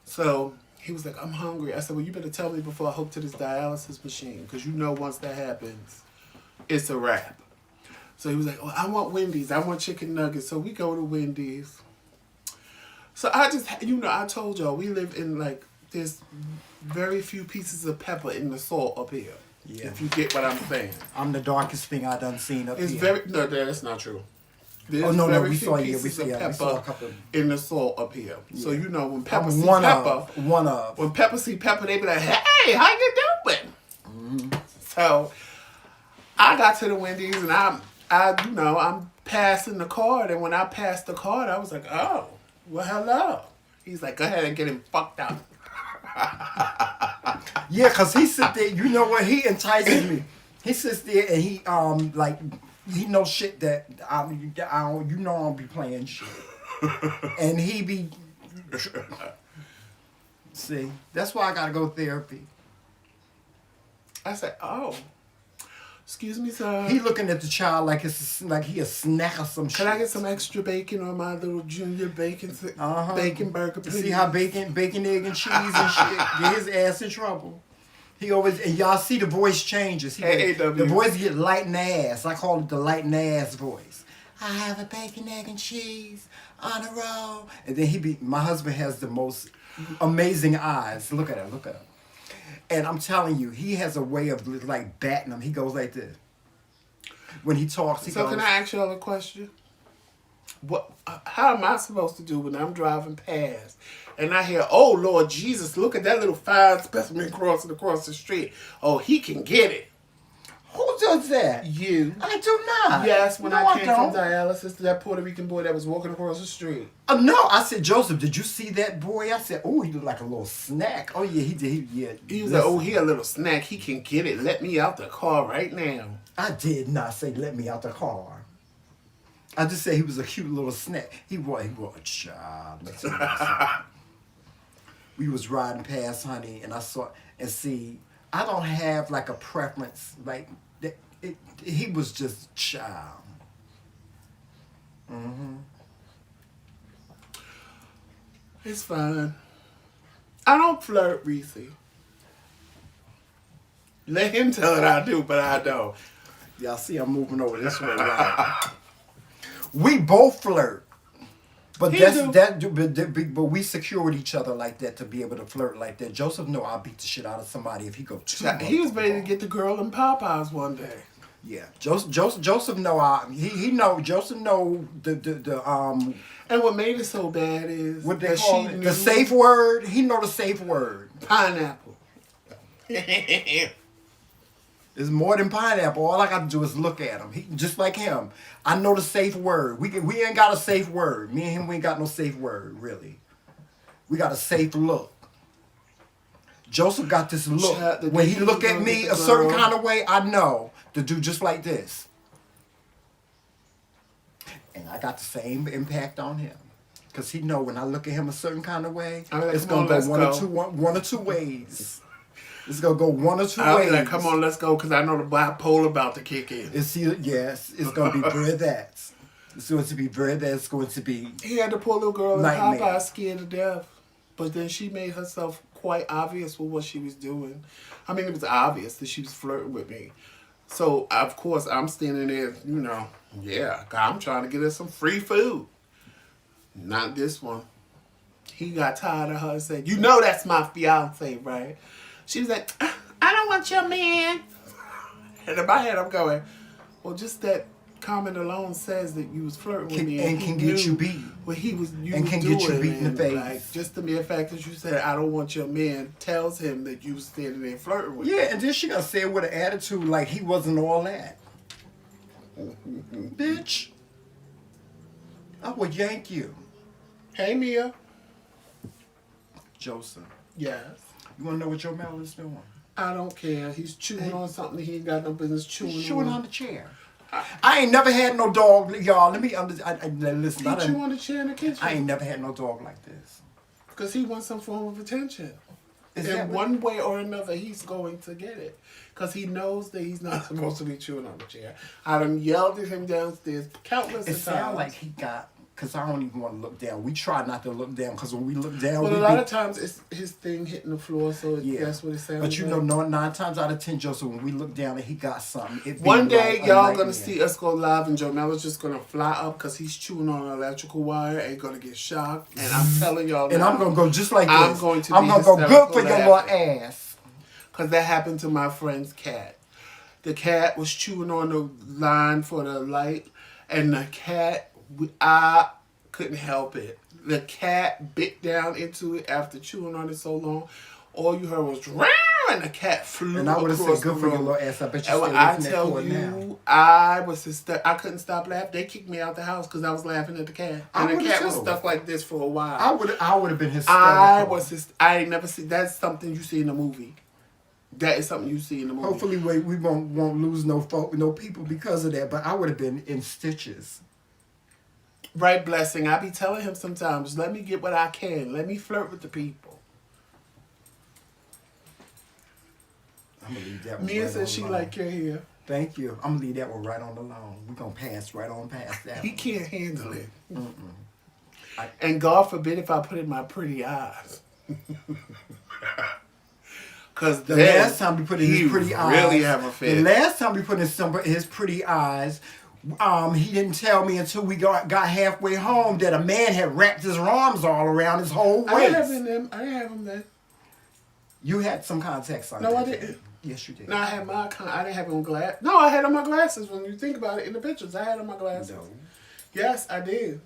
A: So he was like, I'm hungry. I said, well, you better tell me before I hook to this dialysis machine. Because you know once that happens, it's a wrap. So he was like, oh, I want Wendy's. I want chicken nuggets. So we go to Wendy's. So I just, I told y'all, we live in there's very few pieces of pepper in the salt up here. Yeah. If you get what I'm saying.
B: I'm the darkest thing I done seen up here.
A: No, that's not true. There's
B: we saw
A: pepper in the salt up here. Yeah. So when pepper see
B: pepper,
A: when pepper see pepper, they be like, hey, how you doing? Mm-hmm. So I got to the Wendy's and I'm passing the card, and when I passed the card, I was like, oh, well, hello. He's like, go ahead and get him fucked up.
B: Yeah, cause he sit there. You know what? He entices me. He sits there and he he knows shit that I don't. I don't be playing shit. And he be. See, that's why I gotta go therapy.
A: I said, oh. Excuse me, sir.
B: He looking at the child like he a snack or some shit.
A: Can I get some extra bacon on my little junior bacon burger, please?
B: See how bacon, egg, and cheese and shit get his ass in trouble. He always, and y'all see the voice changes. The voice get light in the ass. I call it the light in the ass voice. I have a bacon, egg, and cheese on a roll. And then my husband has the most amazing eyes. Look at her, look at her. And I'm telling you, he has a way of like batting them. He goes like this. When he talks, he goes.
A: So can I ask y'all a question? How am I supposed to do when I'm driving past and I hear, "Oh Lord Jesus, look at that little fine specimen crossing across the street. Oh, he can get it."
B: Who does that?
A: You.
B: I do not.
A: Yes, when I came
B: don't.
A: from dialysis, to that Puerto Rican boy that was walking across the street.
B: No, I said, Joseph, did you see that boy? I said, oh, he looked like a little snack. Oh yeah, he did.
A: He was like, "Oh, he a little snack. He can get it. Let me out the car right now."
B: I did not say let me out the car. I just said he was a cute little snack. He was a child. We was riding past, honey, and I saw and see. I don't have like a preference. Like he was just child.
A: It's fine. I don't flirt, Reese. Let him tell it I do, but I don't.
B: Y'all see I'm moving over this way, right? We both flirt. But but we secured each other like that to be able to flirt like that. Joseph know I'll beat the shit out of somebody if he go too.
A: He was ready to get the girl in Popeyes one day.
B: Yeah, Joseph know he know Joseph know the
A: And what made it so bad is
B: what they call it, the safe word. He know the safe word.
A: Pineapple.
B: It's more than pineapple. All I got to do is look at him. He just like him. I know the safe word. We ain't got a safe word. Me and him, we ain't got no safe word really. We got a safe look. Joseph got this look. When he look at me a certain kind of way, I know to do just like this. And I got the same impact on him. Because he know when I look at him a certain kind of way, it's going to go one or two ways. It's going to go one or two ways.
A: I'm like, come on, let's go, because I know the bipolar about to kick in.
B: Yes, it's going to be very that. It's going to be very that. It's going to be
A: He had the poor little girl in Popeye scared to death. But then she made herself quite obvious with what she was doing. I mean, it was obvious that she was flirting with me. So, of course, I'm standing there, I'm trying to get her some free food. Not this one. He got tired of her and said, that's my fiance, right? She was like, I don't want your man. And in my head, I'm going, well, just that comment alone says that you was flirting with me.
B: And can get you beat.
A: What he was
B: get you beat in the face.
A: Like, just the mere fact that you said, I don't want your man, tells him that you was standing there flirting with me.
B: Yeah, and then she got to say it with an attitude like he wasn't all that. Bitch. I would yank you.
A: Hey, Mia.
B: Joseph.
A: Yes.
B: You want to know what your Mel is doing?
A: I don't care. He's chewing on something he ain't got no business chewing
B: on the chair. I ain't never had no dog, y'all. Let me listen.
A: He chew on the chair in the kitchen.
B: I ain't never had no dog like this.
A: Because he wants some form of attention. In one way or another, he's going to get it. Because he knows that he's not supposed to be chewing on the chair. I done yelled at him downstairs countless times.
B: It sounds like he got... Because I don't even want to look down. We try not to look down because when we look down...
A: But a lot of times it's his thing hitting the floor, so that's what it sounds like.
B: But you know, 9 times out of 10, Joseph, when we look down and he got something...
A: One day, y'all going to see us go live and Jomella's just going to fly up because he's chewing on an electrical wire and going to get shocked. And I'm telling y'all
B: and I'm going to go just like this.
A: I'm going to
B: go good for your little ass.
A: Because that happened to my friend's cat. The cat was chewing on the line for the light, and the cat... I couldn't help it. The cat bit down into it after chewing on it so long. All you heard was "Row!" and the cat flew.
B: And I would have said, "Good for your little ass." I bet you.
A: And when I tell you, I couldn't stop laughing. They kicked me out the house because I was laughing at the cat. And the cat was stuck like this for a while.
B: I would have been hysterical.
A: I ain't never seen. That's something you see in a movie. That is something you see in the movie.
B: Hopefully, we won't lose no people because of that. But I would have been in stitches.
A: Right, Blessing. I be telling him sometimes, let me get what I can. Let me flirt with the people.
B: I'm going to leave that one
A: Mia
B: right
A: says she like your hair.
B: Thank you. I'm going to leave that one right on the lawn. We're going to pass right on past that
A: He can't handle it. And God forbid if I put in my pretty eyes. Because
B: the last time we put in his pretty eyes,
A: really have a fit.
B: The last time we put in his pretty eyes, He didn't tell me until we got halfway home that a man had wrapped his arms all around his whole waist.
A: I didn't have him then.
B: You had some contacts on.
A: No,
B: that
A: I
B: day.
A: didn't.
B: Yes, you did.
A: No, I had I didn't have on glass. No, I had on my glasses. When you think about it in the pictures, I had on my glasses.
B: No.
A: Yes, I did.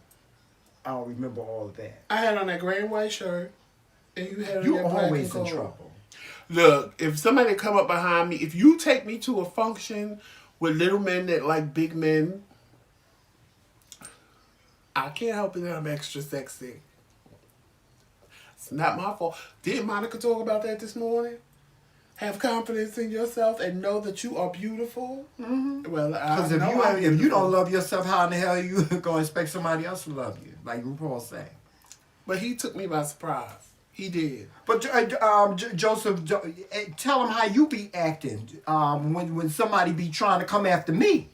B: I don't remember all of that.
A: I had on that gray and white shirt, and you had on
B: You
A: that black
B: always
A: and
B: in
A: gold.
B: trouble.
A: Look, if somebody come up behind me, if you take me to a function with little men that like big men, I can't help it that I'm extra sexy. It's not my fault. Did Monica talk about that this morning? Have confidence in yourself and know that you are beautiful. Mm-hmm. Well,
B: Because if you don't love yourself, how in the hell are you going to expect somebody else to love you? Like RuPaul say.
A: But he took me by surprise. He did.
B: But Joseph, tell him how you be acting when somebody be trying to come after me.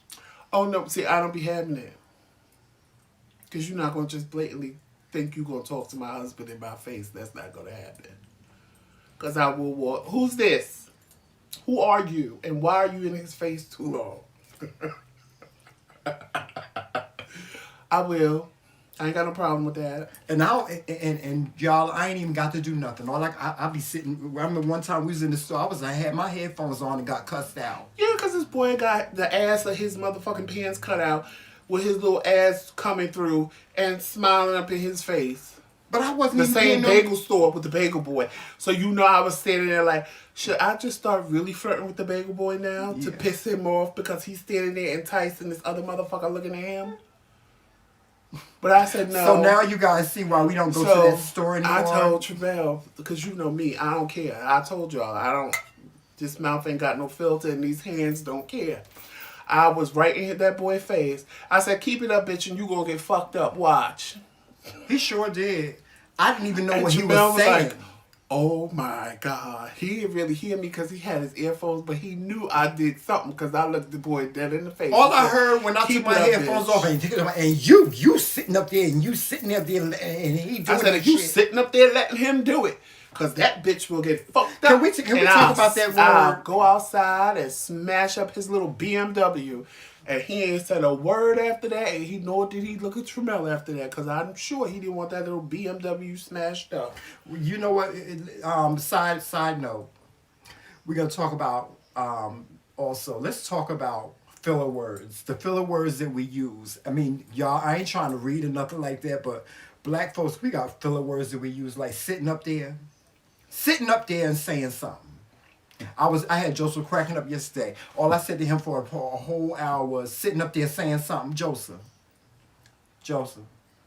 A: Oh no! See, I don't be having that. Because you're not gonna just blatantly think you're gonna talk to my husband in my face. That's not gonna happen. Because I will walk. Who's this? Who are you? And why are you in his face too long? I will. I ain't got no problem with that.
B: And y'all, I ain't even got to do nothing. All I be sitting. I remember one time we was in the store. I had my headphones on and got cussed out.
A: Yeah, because this boy got the ass of his motherfucking pants cut out with his little ass coming through and smiling up in his face.
B: But I wasn't
A: the
B: even
A: same bagel store with the bagel boy. So you know I was standing there like, should I just start really flirting with the bagel boy now to piss him off because he's standing there enticing this other motherfucker looking at him? But I said no.
B: So now you guys see why we don't go to that store anymore.
A: I told Travell, because you know me, I don't care. I told y'all, this mouth ain't got no filter and these hands don't care. I was right in that boy's face. I said, keep it up, bitch, and you gonna get fucked up. Watch.
B: He sure did. I didn't even know
A: and
B: what
A: Travell
B: he was saying.
A: Like, oh my God. He didn't really hear me because he had his earphones, but he knew I did something because I looked the boy dead in the face.
B: All I heard when I took my headphones off and you sitting up there and you sitting up there and he doing
A: I said, you sitting up there letting him do it. Because that bitch will get fucked up.
B: Can we talk about that word?
A: I'll go outside and smash up his little BMW. And he ain't said a word after that. And nor did he look at Tramell after that. Because I'm sure he didn't want that little BMW smashed up.
B: You know what? Side note. We're going to talk about also. Let's talk about filler words. The filler words that we use. I mean, y'all, I ain't trying to read or nothing like that. But black folks, we got filler words that we use. Like sitting up there and saying something. I had Joseph cracking up yesterday. All I said to him for a whole hour was sitting up there saying something. Joseph,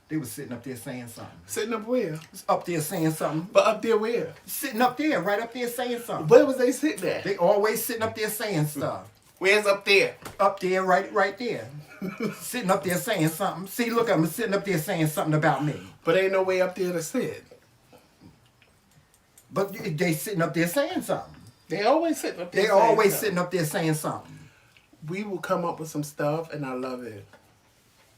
B: they was sitting up there saying something.
A: Sitting up where?
B: Up there saying something.
A: But up there where?
B: Sitting up there, right up there saying something.
A: Where was they sitting at?
B: They always sitting up there saying stuff.
A: Where's up there?
B: Up there, right there. Sitting up there saying something. See, look at them sitting up there saying something about me.
A: But ain't no way up there to sit.
B: But they sitting up there saying something.
A: They always sitting up there.
B: They always sitting up there saying something.
A: We will come up with some stuff, and I love it.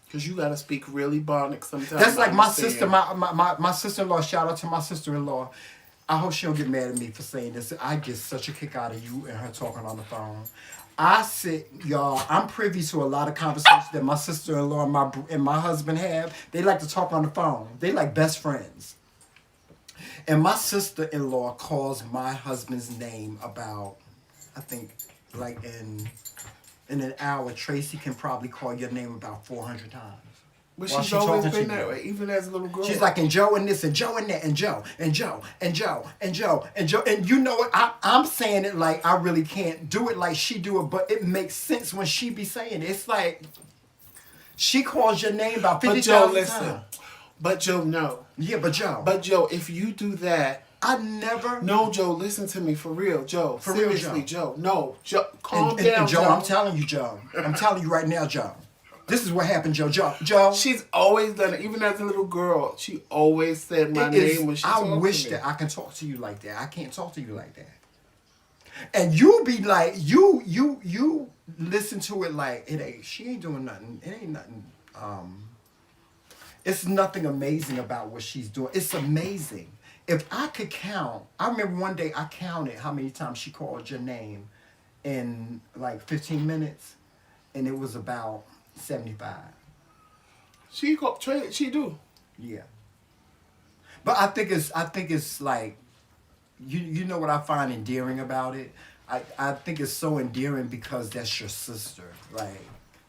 A: Because you got to speak really Bonic sometimes.
B: That's like my sister, my sister-in-law. Shout out to my sister-in-law. I hope she don't get mad at me for saying this. I get such a kick out of you and her talking on the phone. Y'all, I'm privy to a lot of conversations that my sister-in-law and my husband have. They like to talk on the phone. They like best friends. And my sister-in-law calls my husband's name about, I think, like in an hour, Tracy can probably call your name about 400 times.
A: But she's always been that way, even as a little girl.
B: She's like, and Joe and this, and Joe and that, and Joe, and Joe, and Joe, and Joe, and Joe. And you know what? I'm saying it like I really can't do it like she do it, but it makes sense when she be saying it. It's like, she calls your name about 50,000 times.
A: But Joe, no.
B: Yeah, but Joe.
A: But Joe, if you do that,
B: I never.
A: No, Joe, listen to me for real, Joe.
B: For
A: seriously,
B: real, Joe.
A: No, Joe, calm down,
B: and Joe. I'm telling you, Joe. I'm telling you right now, Joe. This is what happened, Joe. Joe.
A: She's always done it. Even as a little girl, she always said my name when she talked to me.
B: I wish that I can talk to you like that. I can't talk to you like that. And you be like, you listen to it like she ain't doing nothing. It ain't nothing. It's nothing amazing about what she's doing. It's amazing. If I could count, I remember one day I counted how many times she called your name in like 15 minutes. And it was about 75.
A: She do.
B: Yeah. But I think it's like, you know what I find endearing about it? I think it's so endearing because that's your sister. Like,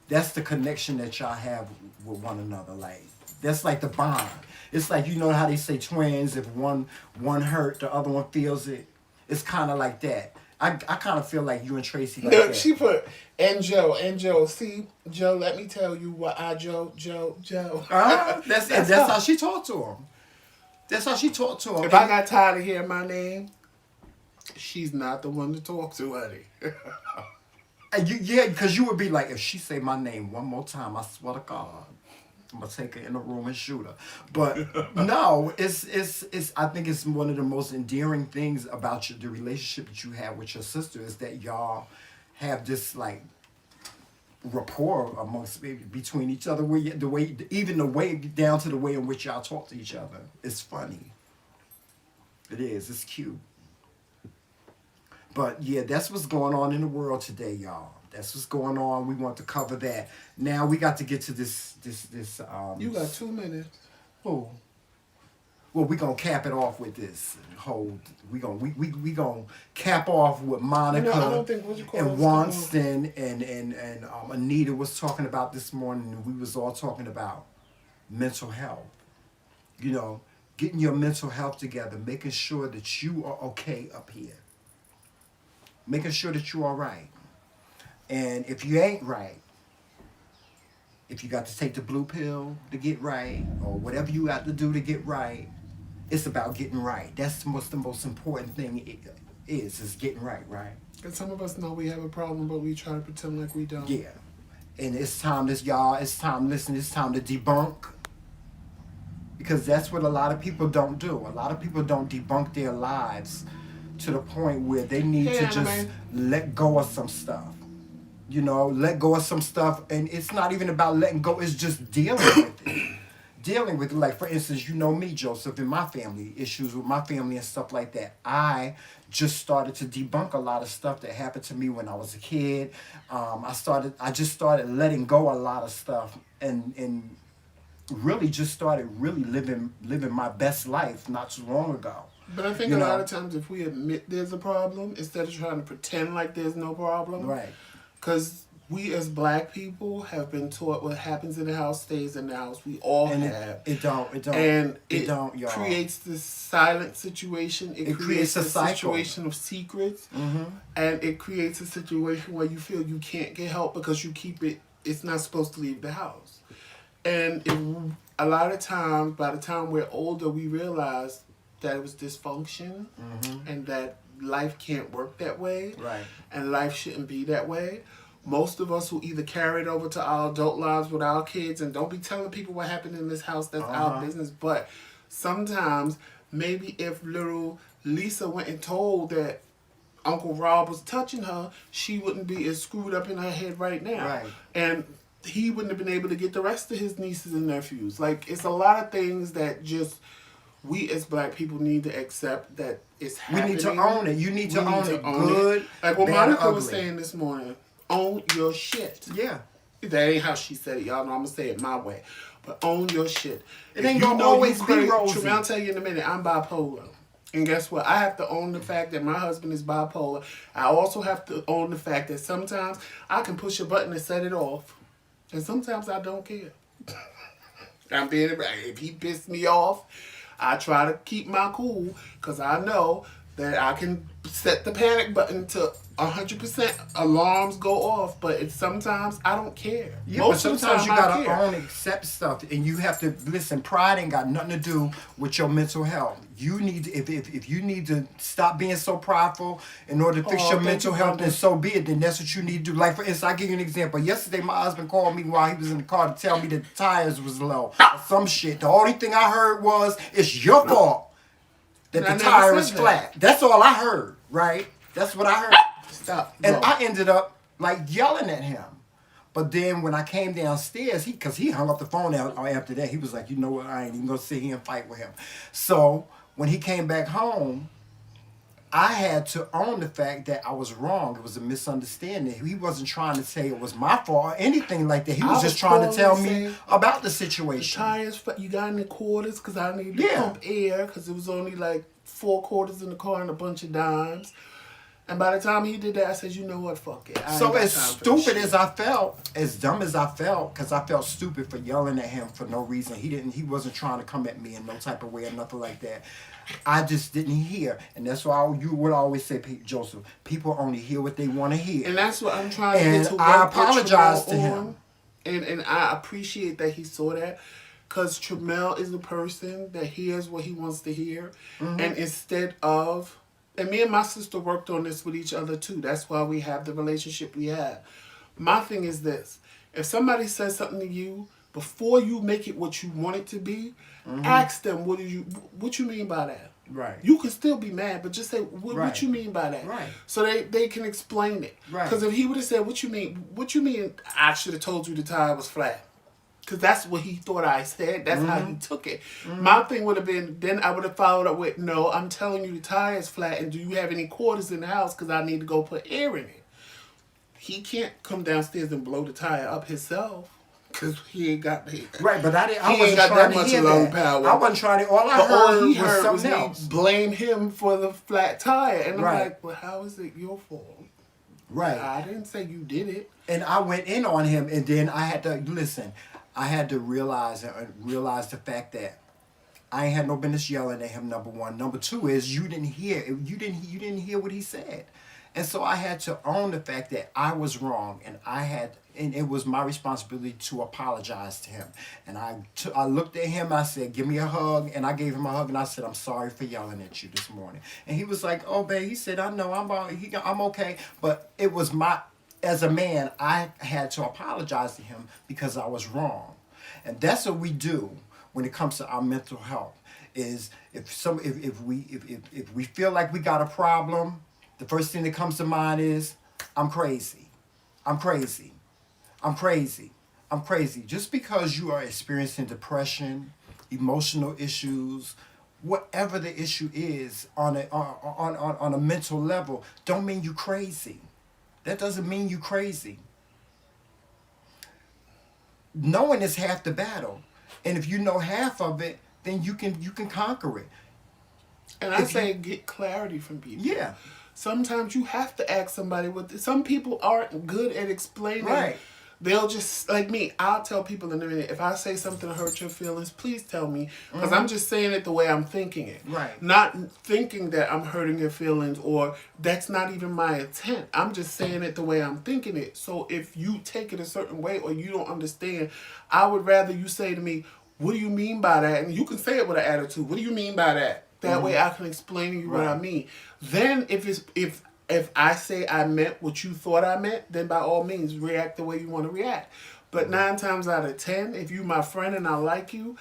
B: that's the connection that y'all have with one another. Like, that's like the bond. It's like, you know how they say twins, if one hurt, the other one feels it. It's kind of like that. I kind of feel like you and Tracy like
A: No,
B: that.
A: she put, and Joe. See, Joe, let me tell you what Joe.
B: That's it. That's how she talked to him. That's how she talked to him.
A: If I got tired of hearing my name, she's not the one to talk to, honey.
B: Yeah, because you would be like, if she say my name one more time, I swear to God, I'm gonna take her in the room and shoot her. But no, it's I think it's one of the most endearing things about the relationship that you have with your sister is that y'all have this like rapport amongst between each other, where the way down to the way in which y'all talk to each other. It's funny. It is. It's cute. But yeah, that's what's going on in the world today, y'all. That's what's going on. We want to cover that. Now we got to get to this.
A: You got 2 minutes.
B: Oh. Well, we gonna cap it off with this whole. We gonna cap off with Monica
A: I don't think what you call
B: and Wanston and Anita was talking about this morning, and we was all talking about mental health. You know, getting your mental health together, making sure that you are okay up here, making sure that you are right, and if you ain't right. If you got to take the blue pill to get right, or whatever you got to do to get right, it's about getting right. That's what's the most important thing is getting right, right?
A: And some of us know we have a problem, but we try to pretend like we don't.
B: Yeah. And it's time, it's time to debunk. Because that's what a lot of people don't do. A lot of people don't debunk their lives to the point where they need to just let go of some stuff. You know, let go of some stuff, and it's not even about letting go, it's just dealing with it. Dealing with it. Like, for instance, you know me, Joseph, in my family, issues with my family and stuff like that. I just started to debunk a lot of stuff that happened to me when I was a kid. I just started letting go a lot of stuff and really just started really living my best life not too long ago.
A: But I think a lot of times if we admit there's a problem, instead of trying to pretend like there's no problem.
B: Right.
A: Because we as black people have been taught what happens in the house stays in the house. We all have.
B: It don't.
A: And it
B: don't, y'all.
A: creates this silent situation. It creates a situation of secrets.
B: Mm-hmm.
A: And it creates a situation where you feel you can't get help because you keep it. It's not supposed to leave the house. And a lot of times, by the time we're older, we realize that it was dysfunction and that life can't work that way.
B: Right.
A: And life shouldn't be that way. Most of us will either carry it over to our adult lives with our kids and don't be telling people what happened in this house. That's our business. But sometimes, maybe if little Lisa went and told that Uncle Rob was touching her, she wouldn't be as screwed up in her head right now.
B: Right.
A: And he wouldn't have been able to get the rest of his nieces and nephews. Like, it's a lot of things that just we as black people need to accept that it's happening.
B: We need to own it. You need to own it. Good.
A: Like what
B: bad,
A: Monica
B: ugly.
A: was saying this morning. Own your shit.
B: Yeah.
A: That ain't how she said it. Y'all know I'm going to say it my way. But own your shit.
B: It ain't going to always be rosy.
A: I'll tell you in a minute, I'm bipolar. And guess what? I have to own the fact that my husband is bipolar. I also have to own the fact that sometimes I can push a button and set it off. And sometimes I don't care. I'm being if he pissed me off, I try to keep my cool because I know that I can set the panic button to 100%. Alarms go off, but sometimes I don't care.
B: Yeah,
A: Most
B: but
A: of the
B: sometimes
A: time
B: you
A: I
B: gotta
A: care.
B: own, accept stuff, and you have to listen. Pride ain't got nothing to do with your mental health. You need if you need to stop being so prideful in order to fix your mental health, then so be it. Then that's what you need to do. Like for instance, I give you an example. Yesterday, my husband called me while he was in the car to tell me that the tires was low or some shit. The only thing I heard was, "It's your fault that the tire is flat." That's all I heard. Right? That's what I heard.
A: Stop.
B: And I ended up like yelling at him. But then when I came downstairs, because he hung up the phone after that, he was like, you know what, I ain't even gonna sit here and fight with him. So when he came back home, I had to own the fact that I was wrong. It was a misunderstanding. He wasn't trying to say it was my fault or anything like that. He was just trying to tell me about the situation.
A: The tires, you got any quarters? Because I need to pump air because it was only like 4 quarters in the car and a bunch of dimes. And by the time he did that, I said, you know what, fuck it.
B: So as stupid as I felt, as dumb as I felt, because I felt stupid for yelling at him for no reason. He wasn't trying to come at me in no type of way or nothing like that. I just didn't hear. And that's why you would always say, Joseph, people only hear what they want to hear.
A: And that's what I'm trying to get to.
B: I apologize to him.
A: And I appreciate that he saw that. Because Tramel is a person that hears what he wants to hear. Mm-hmm. And instead of... And me and my sister worked on this with each other too. That's why we have the relationship we have. My thing is this. If somebody says something to you, before you make it what you want it to be, ask them, what you mean by that?
B: Right.
A: You can still be mad, but just say, what you mean by that?
B: Right.
A: So they can explain it.
B: Right.
A: Because if he would have said, what you mean, I should have told you the tire was flat. Because that's what he thought I said. That's how he took it. My thing would have been, then I would have followed up with, no, I'm telling you the tire is flat, and do you have any quarters in the house? Because I need to go put air in it. He can't come downstairs and blow the tire up himself. Because he ain't got the...
B: Right, but I wasn't trying to hear that. Power. I wasn't trying to... All I heard was something else.
A: Blame him for the flat tire. And I'm like, well, how is it your fault?
B: Right.
A: I didn't say you did it.
B: And I went in on him, and then I had to... Listen... I had to realize the fact that I ain't had no business yelling at him. Number one. Number two is you didn't hear hear what he said, and so I had to own the fact that I was wrong, and it was my responsibility to apologize to him. And I looked at him. I said, "Give me a hug," and I gave him a hug, and I said, "I'm sorry for yelling at you this morning." And he was like, "Oh, babe," he said, "I know I'm okay," but it was my... As a man, I had to apologize to him because I was wrong. And that's what we do when it comes to our mental health. Is if we feel like we got a problem, the first thing that comes to mind is, I'm crazy. I'm crazy. I'm crazy. I'm crazy. Just because you are experiencing depression, emotional issues, whatever the issue is on a mental level, don't mean you crazy. That doesn't mean you crazy. Knowing is half the battle. And if you know half of it, then you can conquer it.
A: And I say get clarity from people.
B: Yeah.
A: Sometimes you have to ask somebody some people aren't good at explaining.
B: Right.
A: They'll just, like me, I'll tell people in a minute, if I say something to hurt your feelings, please tell me. Because I'm just saying it the way I'm thinking it.
B: Right.
A: Not thinking that I'm hurting your feelings or that's not even my intent. I'm just saying it the way I'm thinking it. So if you take it a certain way or you don't understand, I would rather you say to me, what do you mean by that? And you can say it with an attitude. What do you mean by that? That way I can explain to you what I mean. Then if I say I meant what you thought I meant, then by all means, react the way you want to react. But 9 times out of 10, if you're my friend and I like you,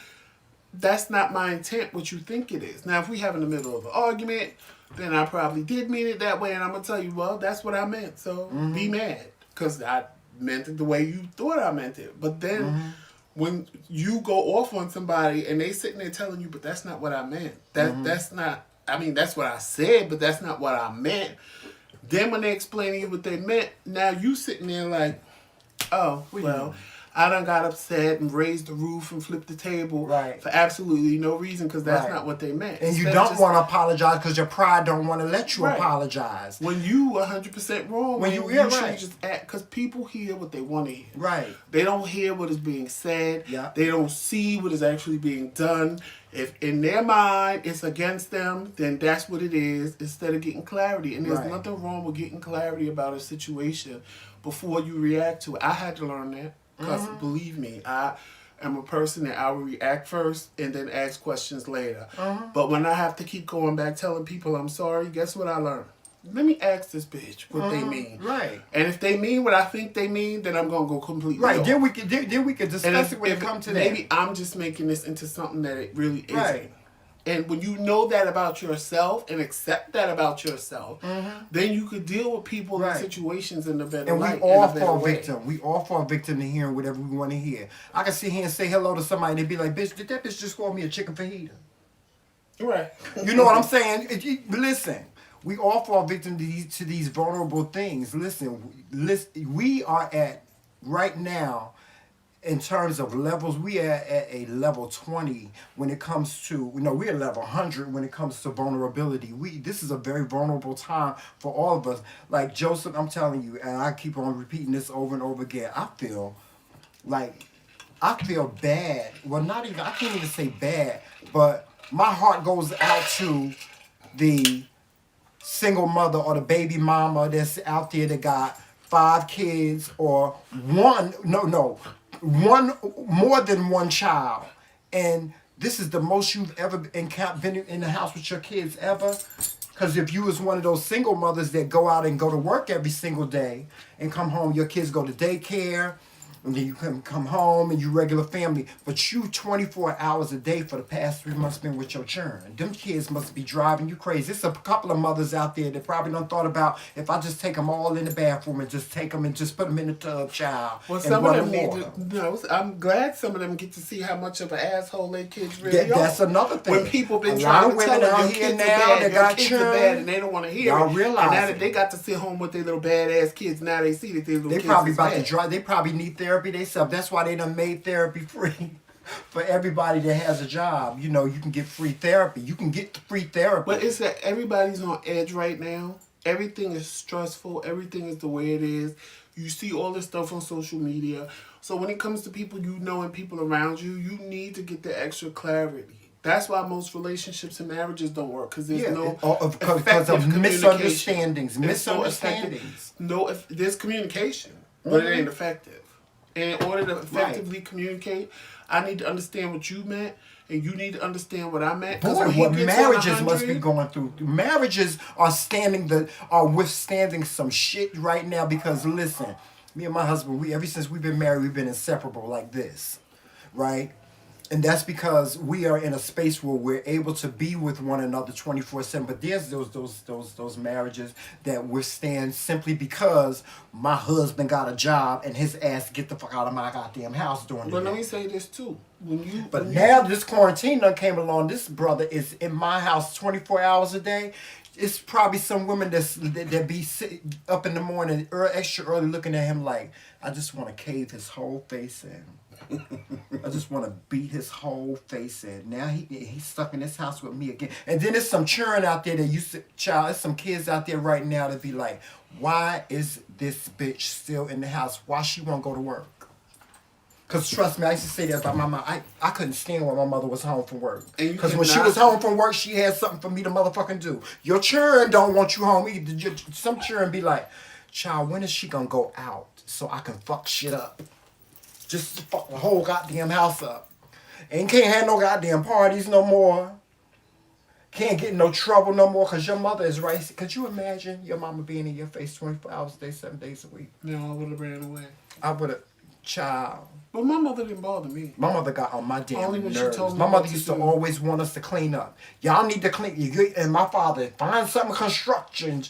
A: that's not my intent what you think it is. Now, if we have in the middle of an argument, then I probably did mean it that way, and I'm going to tell you, well, that's what I meant, so be mad. Because I meant it the way you thought I meant it. But then when you go off on somebody and they sitting there telling you, but that's not what I meant. That's not, I mean, that's what I said, but that's not what I meant. Then when they explain to you what they meant, now you sitting there like, oh, well, I done got upset and raised the roof and flipped the table for absolutely no reason because that's not what they meant.
B: And you don't want to apologize because your pride don't want to let you apologize.
A: When you 100% wrong, when you should just act, because people hear what they want to hear.
B: Right.
A: They don't hear what is being said. Yeah. They don't see what is actually being done. If in their mind it's against them, then that's what it is, instead of getting clarity. And there's nothing wrong with getting clarity about a situation before you react to it. I had to learn that. Because believe me, I am a person that I will react first and then ask questions later. But when I have to keep going back telling people I'm sorry, guess what I learned? Let me ask this bitch what they mean. Right. And if they mean what I think they mean, then I'm going to go completely off.
B: Then we can discuss it when it comes to that.
A: Maybe I'm just making this into something that it really isn't. Right. And when you know that about yourself and accept that about yourself, then you could deal with people in situations in a better way.
B: And we all fall victim. We all fall victim to hearing whatever we want to hear. I can sit here and say hello to somebody and they be like, bitch, did that bitch just call me a chicken fajita?
A: Right.
B: You know what I'm saying? Listen, We all fall victim to these vulnerable things. Listen, we are at right now in terms of levels, we are at a level 20 when it comes to, we're at level 100 when it comes to vulnerability. This is a very vulnerable time for all of us. Like Joseph, I'm telling you, and I keep on repeating this over and over again, I feel bad. Well, not even, I can't even say bad, but my heart goes out to the single mother or the baby mama that's out there that got 5 kids or one more than one child, and this is the most you've ever been in the house with your kids ever. Because if you was one of those single mothers that go out and go to work every single day and come home, your kids go to daycare, and then you can come home and you regular family, but you 24 hours a day for the past 3 months been with your children. Them kids must be driving you crazy. There's a couple of mothers out there that probably done thought about, if I just take them all in the bathroom and just take them and just put them in the tub, child.
A: Well, some of them need to, I'm glad some of them get to see how much of an asshole their kids really are.
B: That's another thing.
A: When people been trying to tell them your kids are bad, your kids are bad, and they don't want to hear
B: y'all
A: it.
B: Realize
A: and now that they got to sit home with their little badass kids, now they see that their little kids
B: probably
A: is
B: about
A: bad.
B: to drive. They probably need therapy themselves. That's why they done made therapy free for everybody that has a job. You can get free therapy. You can get free therapy.
A: But it's that everybody's on edge right now. Everything is stressful. Everything is the way it is. You see all this stuff on social media. So when it comes to people you know and people around you, you need to get the extra clarity. That's why most relationships and marriages don't work, because there's
B: because of misunderstandings.
A: There's communication, but it ain't effective. And in order to effectively communicate, I need to understand what you meant, and you need to understand what I meant.
B: Boy, what marriages must be going through. Marriages are withstanding some shit right now, because listen, me and my husband, ever since we've been married, we've been inseparable like this, right? And that's because we are in a space where we're able to be with one another 24/7. But there's those marriages that withstand simply because my husband got a job and his ass get the fuck out of my goddamn house during the day.
A: But let me say this too.
B: Now this quarantine done came along. This brother is in my house 24 hours a day. It's probably some women that be up in the morning extra early looking at him like, I just want to cave his whole face in. I just want to beat his whole face in. Now he's stuck in this house with me again. And then there's some children out there there's some kids out there right now that be like, why is this bitch still in the house? Why she won't go to work? Because trust me, I used to say that about my mom. I couldn't stand when my mother was home from work. Because when she was home from work, she had something for me to motherfucking do. Your children don't want you home either. Some children be like, child, when is she going to go out so I can fuck shit up? Just fuck the whole goddamn house up. And can't have no goddamn parties no more. Can't get in no trouble no more because your mother is right. Could you imagine your mama being in your face 24 hours a day, 7 days a week?
A: No, I would have ran away.
B: I would have, child.
A: But my mother didn't bother me.
B: My mother got on my damn
A: Only when
B: nerves.
A: she told me
B: My mother
A: what to
B: used
A: do.
B: to always want us to clean up. Y'all need to clean. And my father, find something constructive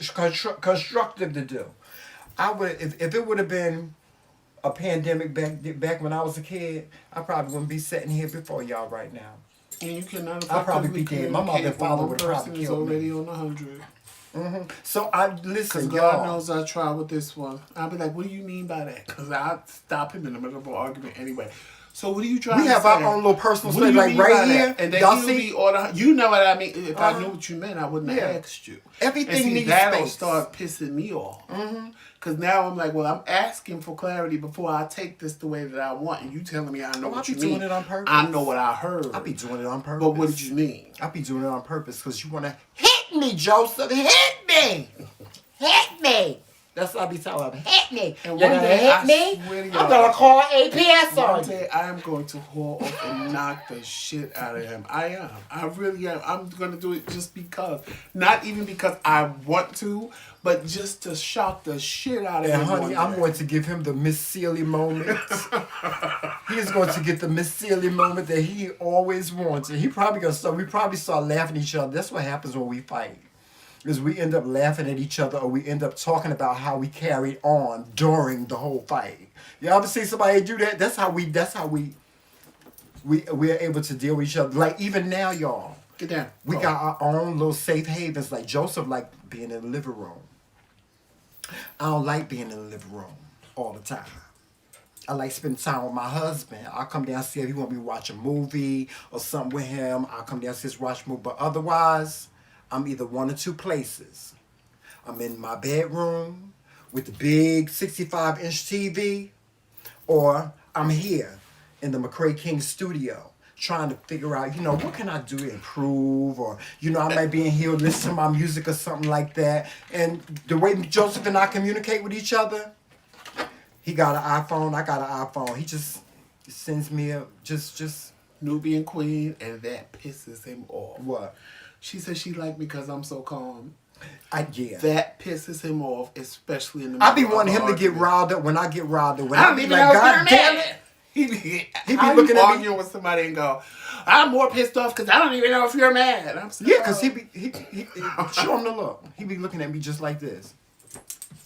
B: to do. I would, if it would have been a pandemic back when I was a kid, I probably wouldn't be sitting here before y'all right now.
A: And you cannot
B: I'd probably be dead. My mother and father would have probably killed me.
A: already on 100.
B: Mm-hmm. So I listen,
A: God
B: y'all.
A: knows I tried with this one. I'll be like, what do you mean by that? Because I'll stop him in the middle of an argument anyway. So what are you trying to say?
B: We have our own little personal space, like right here.
A: And then
B: y'all
A: you
B: see?
A: you know what I mean. If I knew what you meant, I wouldn't have asked you.
B: Everything needs
A: that'll
B: space.
A: start pissing me off. Because now I'm like, well, I'm asking for clarity before I take this the way that I want. And you telling me I know what you mean.
B: I be doing it on purpose.
A: I know what I heard.
B: I be doing it on purpose.
A: But what did you mean?
B: I be doing it on purpose because you want to hit me, Joseph. Hit me. Hit me. That's what I be telling them. Hit me.
A: And
B: You're
A: one
B: going to
A: day,
B: hit me?
A: swear to
B: I'm
A: God,
B: going to call APS on
A: one
B: you.
A: day I am going to haul off and knock the shit out of him. I am. I really am. I'm going to do it just because. Not even because I want to, but just to shock the shit out of him.
B: And honey, I'm going to give him the Miss Sealy moment. He's going to get the Miss Sealy moment that he always wants. And we probably start laughing at each other. That's what happens when we fight. Is we end up laughing at each other, or we end up talking about how we carried on during the whole fight. You ever see somebody do that? That's how we are able to deal with each other. Like even now, y'all.
A: Get down.
B: We got our own little safe havens. Like Joseph like being in the living room. I don't like being in the living room all the time. I like spending time with my husband. I'll come downstairs if he want me to watch a movie or something with him. I'll come downstairs watch a movie. But otherwise, I'm either one or two places. I'm in my bedroom with the big 65-inch TV, or I'm here in the McRae Kingz studio trying to figure out, what can I do to improve? Or, I might be in here listening to my music or something like that. And the way Joseph and I communicate with each other, he got an iPhone, I got an iPhone. He just sends me a, just.
A: Nubian Queen, and that pisses him off.
B: What?
A: She says she like me because I'm so calm.
B: Yeah.
A: That pisses him off, especially in the
B: I be wanting him to get riled up when I get riled up. When
A: I don't even know if you're mad. He be
B: looking at
A: arguing with somebody and go, I'm more pissed off because I don't even know if you're mad. I'm sorry.
B: Yeah, because he show him the look. He be looking at me just like this.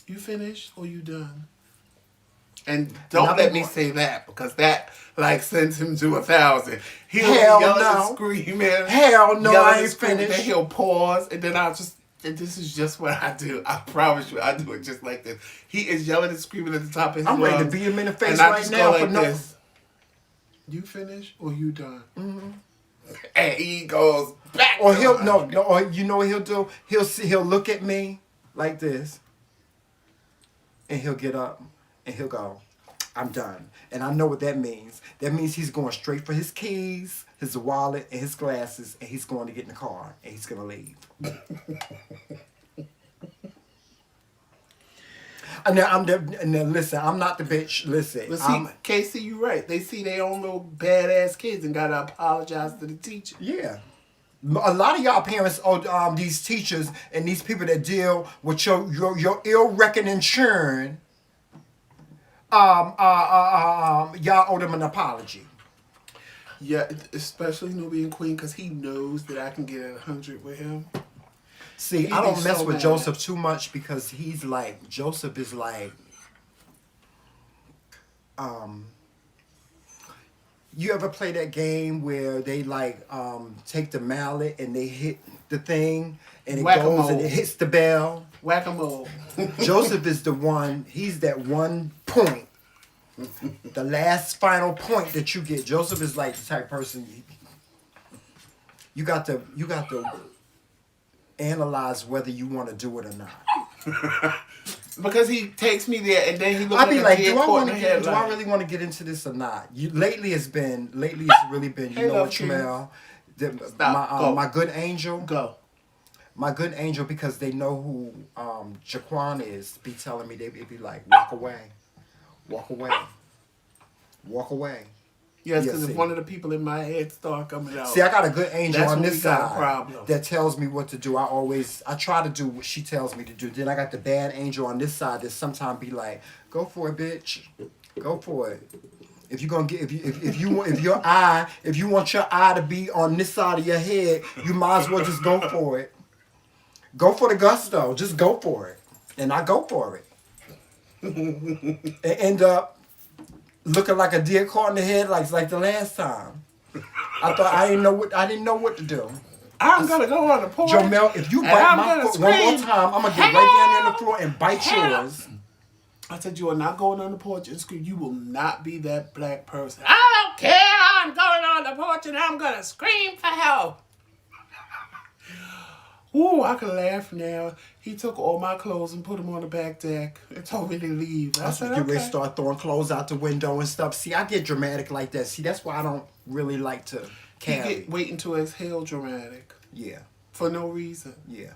A: You finished or you done? And don't let me say that, because that sends him to 1,000. He'll
B: Hell
A: yell
B: no.
A: and screaming.
B: Hell no, I ain't
A: finished.
B: finished.
A: Then he'll pause, and then and this is just what I do. I promise you, I do it just like this. He is yelling and screaming at the top of his lungs.
B: I'm ready to beat him in the face
A: and I
B: right
A: just
B: now
A: go
B: for
A: like
B: no.
A: this. You finished or you done? Mm-hmm. And he goes back.
B: Or he'll or you know what he'll do? He'll look at me like this, and he'll get up and he'll go, I'm done. And I know what that means. That means he's going straight for his keys, his wallet, and his glasses, and he's going to get in the car, and he's going to leave. Now, listen, I'm not the bitch. Listen.
A: But see, Casey, you right. They see their own little badass kids and got to apologize to the teacher.
B: Yeah. A lot of y'all parents, these teachers and these people that deal with your ill-reckoning churn, y'all owe them an apology.
A: Yeah, especially Nubian Queen, because he knows that I can get at 100 with him.
B: See, I don't mess with Joseph too much because Joseph is like, you ever play that game where they take the mallet and they hit the thing and it goes and it hits the bell?
A: Whack-a-mole.
B: Joseph is the one, he's that one point. The last final point that you get. Joseph is like the type person you got to analyze whether you want to do it or not.
A: Because he takes me there and then he looks
B: I be like, do
A: I
B: really want to get into this or not? Lately it's really been,
A: Hey,
B: what, Tramel? My good angel.
A: Go.
B: My good angel, because they know who Jaquan is, be telling me, they be like, walk away. Walk away. Walk away.
A: Yes, because if one of the people in my head start coming out.
B: See, I got a good angel on this side
A: that
B: tells me what to do. I try to do what she tells me to do. Then I got the bad angel on this side that sometimes be like, go for it, bitch. Go for it. If you gonna get if you want your eye to be on this side of your head, you might as well just go for it. Go for the gusto. Just go for it. And I go for it. And end up looking like a deer caught in the headlights like the last time. I thought I didn't know what to do.
A: I'm gonna go on the porch.
B: Jomel, if you bite my foot one more time, I'm gonna get right down there on the floor and bite yours.
A: I said, you are not going on the porch and scream. You will not be that black person. I don't care. I'm going on the porch and I'm gonna scream for help. Ooh, I can laugh now. He took all my clothes and put them on the back deck and told me to leave. I said,
B: okay.
A: okay.
B: Ready to start throwing clothes out the window and stuff. See, I get dramatic like that. See, that's why I don't really like to carry.
A: He get waiting to exhale dramatic.
B: Yeah.
A: For no reason.
B: Yeah.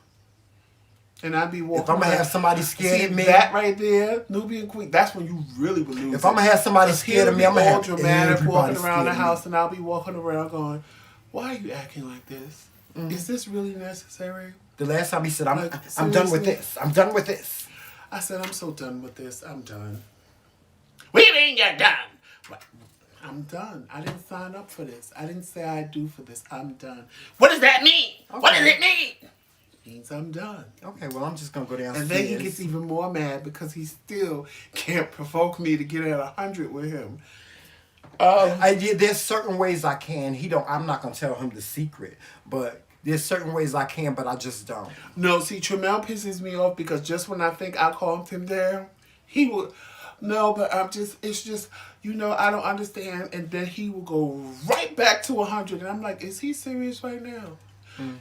A: And I'd be walking.
B: If I'm gonna have somebody scared of me,
A: that right there, Nubian Queen, that's when you really would lose.
B: If I'm gonna have somebody scared of me, I'm gonna have
A: dramatic walking around the house, and I'll be walking around going, "Why are you acting like this? Mm-hmm. Is this really necessary?"
B: The last time he said, I'm done with this. I'm done with this.
A: I said, I'm so done with this. I'm done. What do you mean you're done? I'm done. I didn't sign up for this. I didn't say I do for this. I'm done. What does that mean? Okay. What does it mean? It means I'm done.
B: Okay, well, I'm just going to go downstairs.
A: And then he gets even more mad because he still can't provoke me to get at 100 with him.
B: There's certain ways I can. I'm not gonna tell him the secret, but there's certain ways I can, but I just don't.
A: No, see, Tremel pisses me off because just when I think I calmed him down, he would. No, but it's just, I don't understand. And then he will go right back to 100. And I'm like, is he serious right now?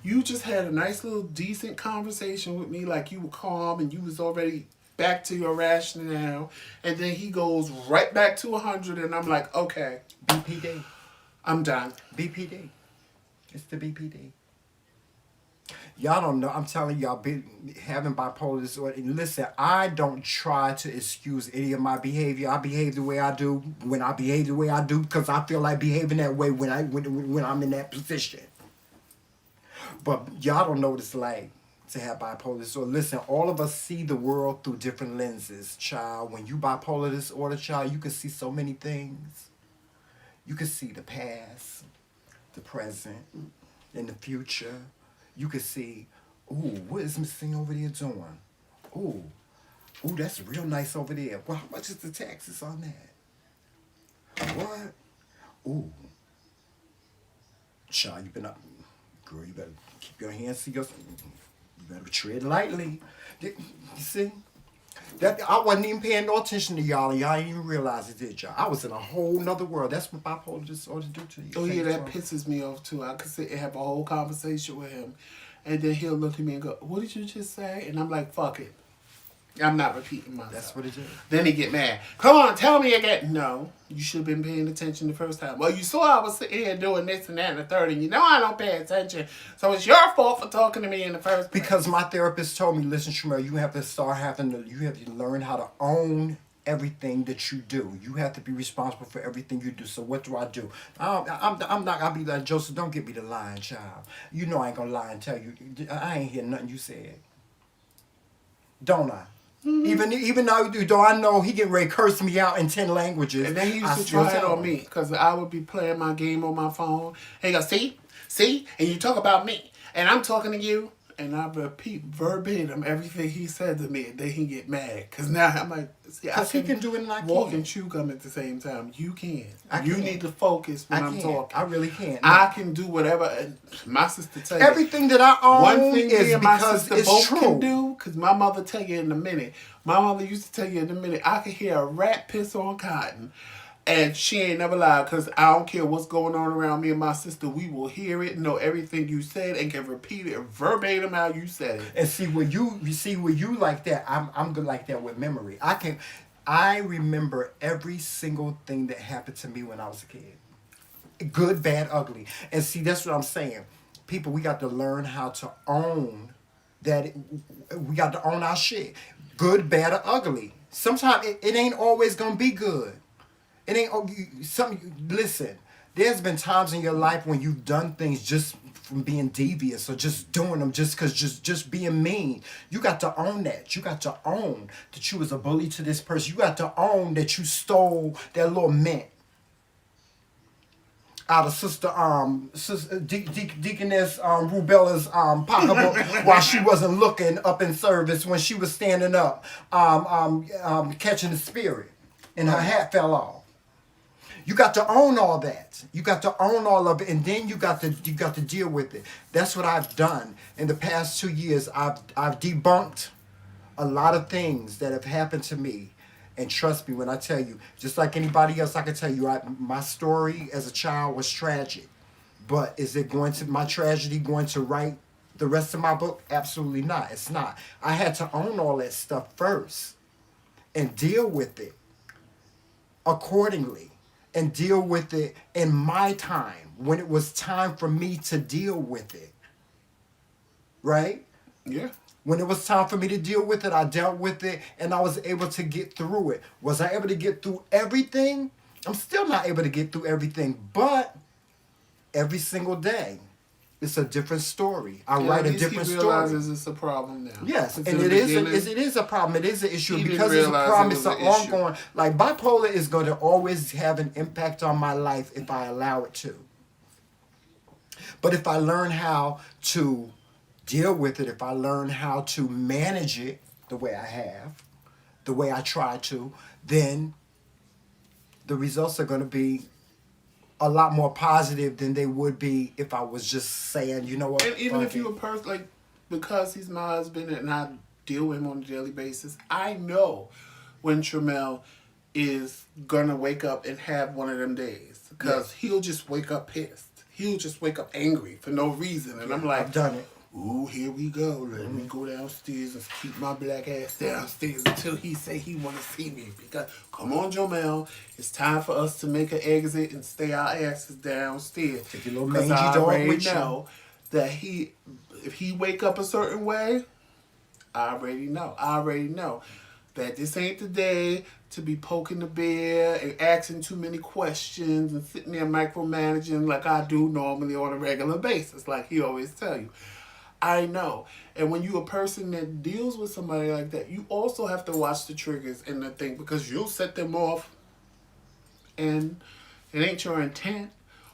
A: You just had a nice little decent conversation with me, like you were calm and you was already back to your rationale. And then he goes right back to 100. And I'm like, okay.
B: BPD.
A: I'm done.
B: BPD. It's the BPD. Y'all don't know. I'm telling y'all, having bipolar disorder. And listen, I don't try to excuse any of my behavior. I behave the way I do when I behave the way I do because I feel like behaving that way when I'm in that position. But y'all don't know what it's like to have bipolar disorder. Listen, all of us see the world through different lenses, child. When you bipolar disorder, child, you can see so many things. You can see the past, the present, and the future. You can see, ooh, what is Miss Thing over there doing? Ooh, that's real nice over there. Well, how much is the taxes on that? What? Ooh. Child, you better, girl, you better keep your hands to yourself. You better tread lightly. You see? That I wasn't even paying no attention to y'all, and y'all didn't even realize it, did y'all? I was in a whole nother world. That's what bipolar disorder do to you.
A: Oh yeah, that pisses me off too. I could sit and have a whole conversation with him, and then he'll look at me and go, "What did you just say?" And I'm like, "Fuck it, I'm not repeating myself."
B: That's what it is.
A: Then he get mad. Come on, tell me again. No, you should have been paying attention the first time. Well, you saw I was sitting here doing this and that and the third, and I don't pay attention. So it's your fault for talking to me in the first place.
B: Because my therapist told me, listen, Shamel, you have to learn how to own everything that you do. You have to be responsible for everything you do. So what do? I'm not gonna be like, Joseph, don't get me the lying child. You know I ain't gonna lie and tell you. I ain't hear nothing you said. Don't I? Mm-hmm. Even though I know he getting ready to curse me out in 10 languages.
A: And then he used to try it on me because I would be playing my game on my phone. And he goes, see, and you talk about me, and I'm talking to you, and I repeat verbatim everything he said to me, and then he get mad because now I'm like, see,
B: because he can do it and I
A: walk
B: can't.
A: And chew gum at the same time. You can't.
B: You
A: need to focus when I'm talking.
B: I really can't.
A: No. I can do whatever. And my sister tell you
B: everything that I own
A: one thing
B: is
A: and my
B: because
A: sister
B: it's
A: both
B: true.
A: can do. Because my mother tell you in a minute. My mother used to tell you in a minute. I could hear a rat piss on cotton. And she ain't never lied, because I don't care what's going on around me and my sister. We will hear it, know everything you said, and can repeat it verbatim how you said it.
B: And see, when you like that, I'm good like that with memory. I remember every single thing that happened to me when I was a kid. Good, bad, ugly. And see, that's what I'm saying. People, we got to learn how to own that. We got to own our shit. Good, bad, or ugly. Sometimes it ain't always going to be good. It ain't listen, there's been times in your life when you've done things just from being devious or just doing them just because just being mean. You got to own that. You got to own that you was a bully to this person. You got to own that you stole that little mint out of Sister Deaconess Rubella's pocketbook while she wasn't looking up in service when she was standing up catching the spirit and her hat fell off. You got to own all that. You got to own all of it, and then you got to deal with it. That's what I've done in the past 2 years. I've debunked a lot of things that have happened to me, and trust me when I tell you, just like anybody else, I can tell you, my story as a child was tragic. But is my tragedy going to write the rest of my book? Absolutely not. It's not. I had to own all that stuff first, and deal with it accordingly. And deal with it in my time, when it was time for me to deal with it. Right?
A: Yeah.
B: When it was time for me to deal with it, I dealt with it, and I was able to get through it. Was I able to get through everything? I'm still not able to get through everything, but every single day, it's a different story. I write a different story. He
A: realizes it's a problem now.
B: Yes, and it is a problem. It is an issue because it's a problem. It's an ongoing. Like bipolar is going to always have an impact on my life if I allow it to. But if I learn how to deal with it, if I learn how to manage it the way I have, the way I try to, then the results are going to be a lot more positive than they would be if I was just saying, you know what?
A: And even if you're a person, like, because he's my husband and I deal with him on a daily basis, I know when Tramel is going to wake up and have one of them days. Because he'll just wake up pissed. He'll just wake up angry for no reason. And I'm like,
B: I've done it.
A: Ooh, here we go. Let me go downstairs and keep my black ass downstairs until he say he want to see me. Because, come on, Jomel, it's time for us to make an exit and stay our asses downstairs.
B: Take your little
A: Because
B: mangy
A: I
B: dog
A: already
B: with you.
A: know that if he wake up a certain way, I already know that this ain't the day to be poking the bear and asking too many questions and sitting there micromanaging like I do normally on a regular basis, like he always tell you. I know. And when you're a person that deals with somebody like that, you also have to watch the triggers and the thing, because you'll set them off and it ain't your intent,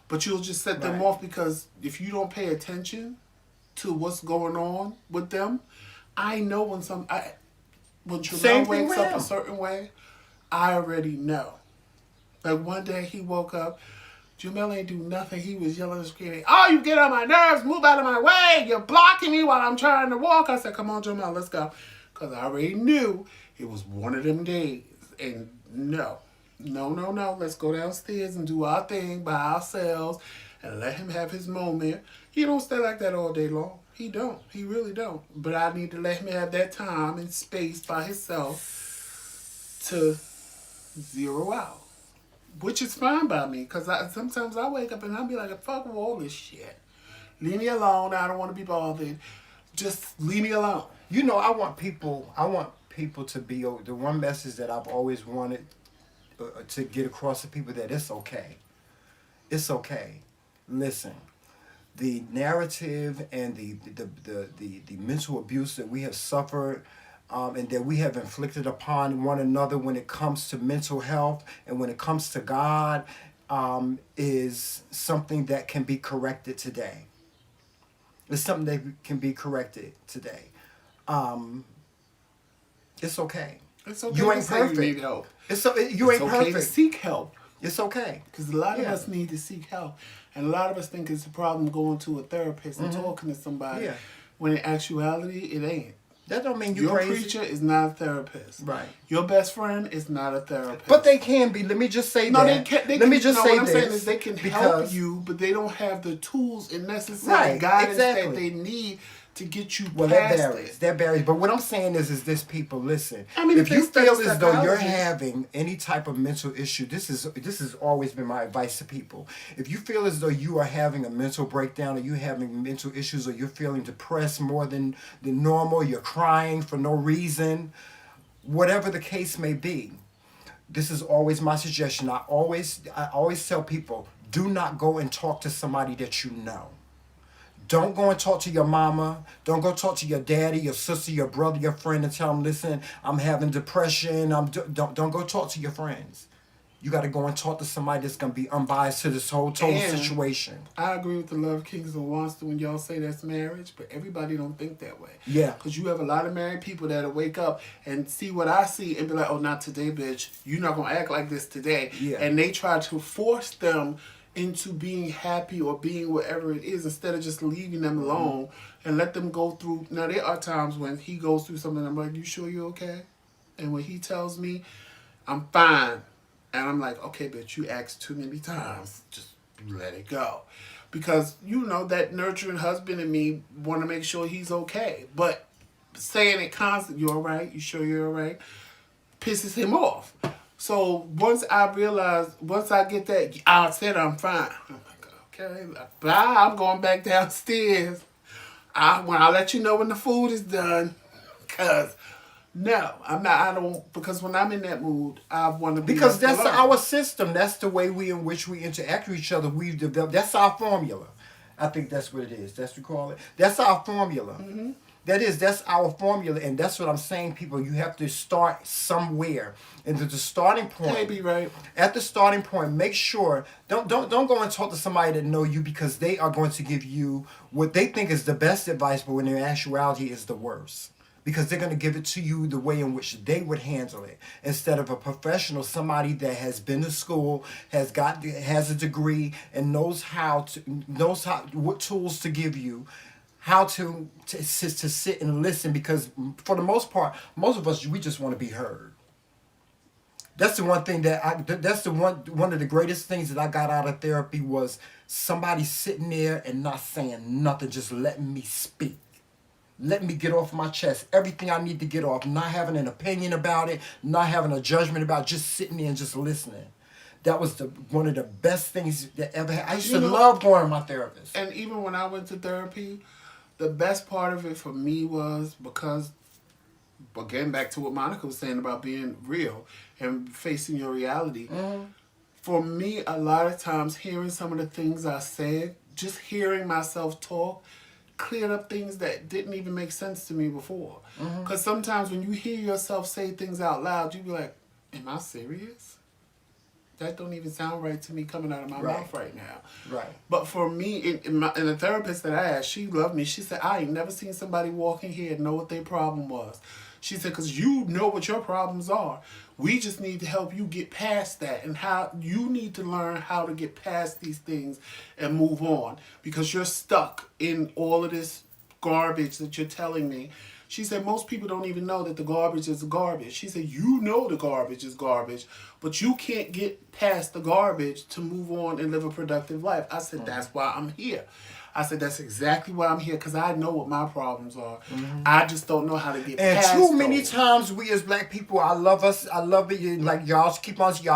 A: but you'll just set them off because if you don't pay attention to what's going on with them, I know when Tramel wakes up a certain way, I already know. Like one day he woke up, Jamel ain't do nothing. He was yelling and screaming, "Oh, you get on my nerves. Move out of my way. You're blocking me while I'm trying to walk." I said, "Come on, Jamel, let's go." Because I already knew it was one of them days. And no. Let's go downstairs and do our thing by ourselves and let him have his moment. He don't stay like that all day long. He don't. He really don't. But I need to let him have that time and space by himself to zero out. Which is fine by me, because sometimes I wake up and I'll be like, fuck all this shit. Leave me alone. I don't want to be bothered. Just leave me alone.
B: You know, I want people to be, the one message that I've always wanted to get across to people, that it's okay. It's okay. Listen, the narrative and the mental abuse that we have suffered and that we have inflicted upon one another when it comes to mental health and when it comes to God is something that can be corrected today. It's something that can be corrected today. It's okay.
A: It's okay.
B: You ain't perfect.
A: You need help.
B: You ain't
A: okay
B: perfect.
A: to seek help.
B: It's okay.
A: Because a lot of us need to seek help. And a lot of us think it's a problem going to a therapist and talking to somebody.
B: Yeah.
A: When in actuality, it ain't.
B: That don't mean you're
A: Your
B: crazy.
A: preacher is not a therapist.
B: Right.
A: Your best friend is not a therapist.
B: But they can be. Let me just say
A: no,
B: that. Let me just say
A: what I'm
B: this.
A: saying is they can help you, but they don't have the tools and necessary
B: Right,
A: guidance
B: exactly.
A: that they need to get you
B: Well,
A: past
B: that varies.
A: it.
B: That varies. But what I'm saying is this: people, listen.
A: I mean,
B: if you feel
A: study
B: as though you're
A: psychology-
B: having any type of mental issue, this has always been my advice to people. If you feel as though you are having a mental breakdown, or you're having mental issues, or you're feeling depressed more than normal, you're crying for no reason, whatever the case may be, this is always my suggestion. I always tell people, do not go and talk to somebody that you know. Don't go and talk to your mama. Don't go talk to your daddy, your sister, your brother, your friend, and tell them, listen, I'm having depression. Don't go talk to your friends. You got to go and talk to somebody that's going to be unbiased to this whole total situation.
A: I agree with the Love Kings and wants to when y'all say that's marriage, but everybody don't think that way.
B: Yeah.
A: Because you have a lot of married people that'll wake up and see what I see and be like, oh, not today, bitch. You're not going to act like this today.
B: Yeah.
A: And they try to force them into being happy or being whatever it is instead of just leaving them alone and let them go through. Now, there are times when he goes through something, I'm like, you sure you're okay? And when he tells me, I'm fine. And I'm like, okay, bitch, you asked too many times. Just let it go. Because, you know, that nurturing husband in me want to make sure he's okay. But saying it constantly, you all right? You sure you're all right? Pisses him off. So once I get that, I said I'm fine. I'm like, okay, bye. I'm going back downstairs. I'll let you know when the food is done. Because, no, I'm not, I don't, because when I'm in that mood, I want to be
B: Because that's
A: alone.
B: our system. That's the way in which we interact with each other. We've developed. That's our formula. I think that's what it is. That's what we call it. That's our formula. Mm-hmm. That's our formula, and that's what I'm saying, people. You have to start somewhere. And the starting point.
A: Maybe, right.
B: At the starting point, make sure don't go and talk to somebody that know you, because they are going to give you what they think is the best advice, but when in actuality is the worst. because they're going to give it to you the way in which they would handle it, instead of a professional, somebody that has been to school, has a degree, and knows what tools to give you, how to sit and listen. Because for the most part, most of us, we just want to be heard. That's the one thing one of the greatest things that I got out of therapy was somebody sitting there and not saying nothing, just letting me speak. Let me get off my chest everything I need to get off, not having an opinion about it, not having a judgment about it, just sitting there and just listening. That was one of the best things that ever happened. I used to love going to my therapist.
A: And even when I went to therapy, the best part of it for me was because, again, back to what Monica was saying about being real and facing your reality. Mm-hmm. For me, a lot of times, hearing some of the things I said, just hearing myself talk, cleared up things that didn't even make sense to me before. Because sometimes when you hear yourself say things out loud, you be like, am I serious? That don't even sound right to me coming out of my mouth right now.
B: Right.
A: But for me, and the therapist that I asked, she loved me. She said, I ain't never seen somebody walk in here and know what their problem was. She said, because you know what your problems are. We just need to help you get past that, and how you need to learn how to get past these things and move on, because you're stuck in all of this garbage that you're telling me. She said, most people don't even know that the garbage is garbage. She said, you know the garbage is garbage, but you can't get past the garbage to move on and live a productive life. I said, that's why I'm here. I said, that's exactly why I'm here, because I know what my problems are. I just don't know how to get past
B: And too many
A: those.
B: times we as black people, I love it. Like y'all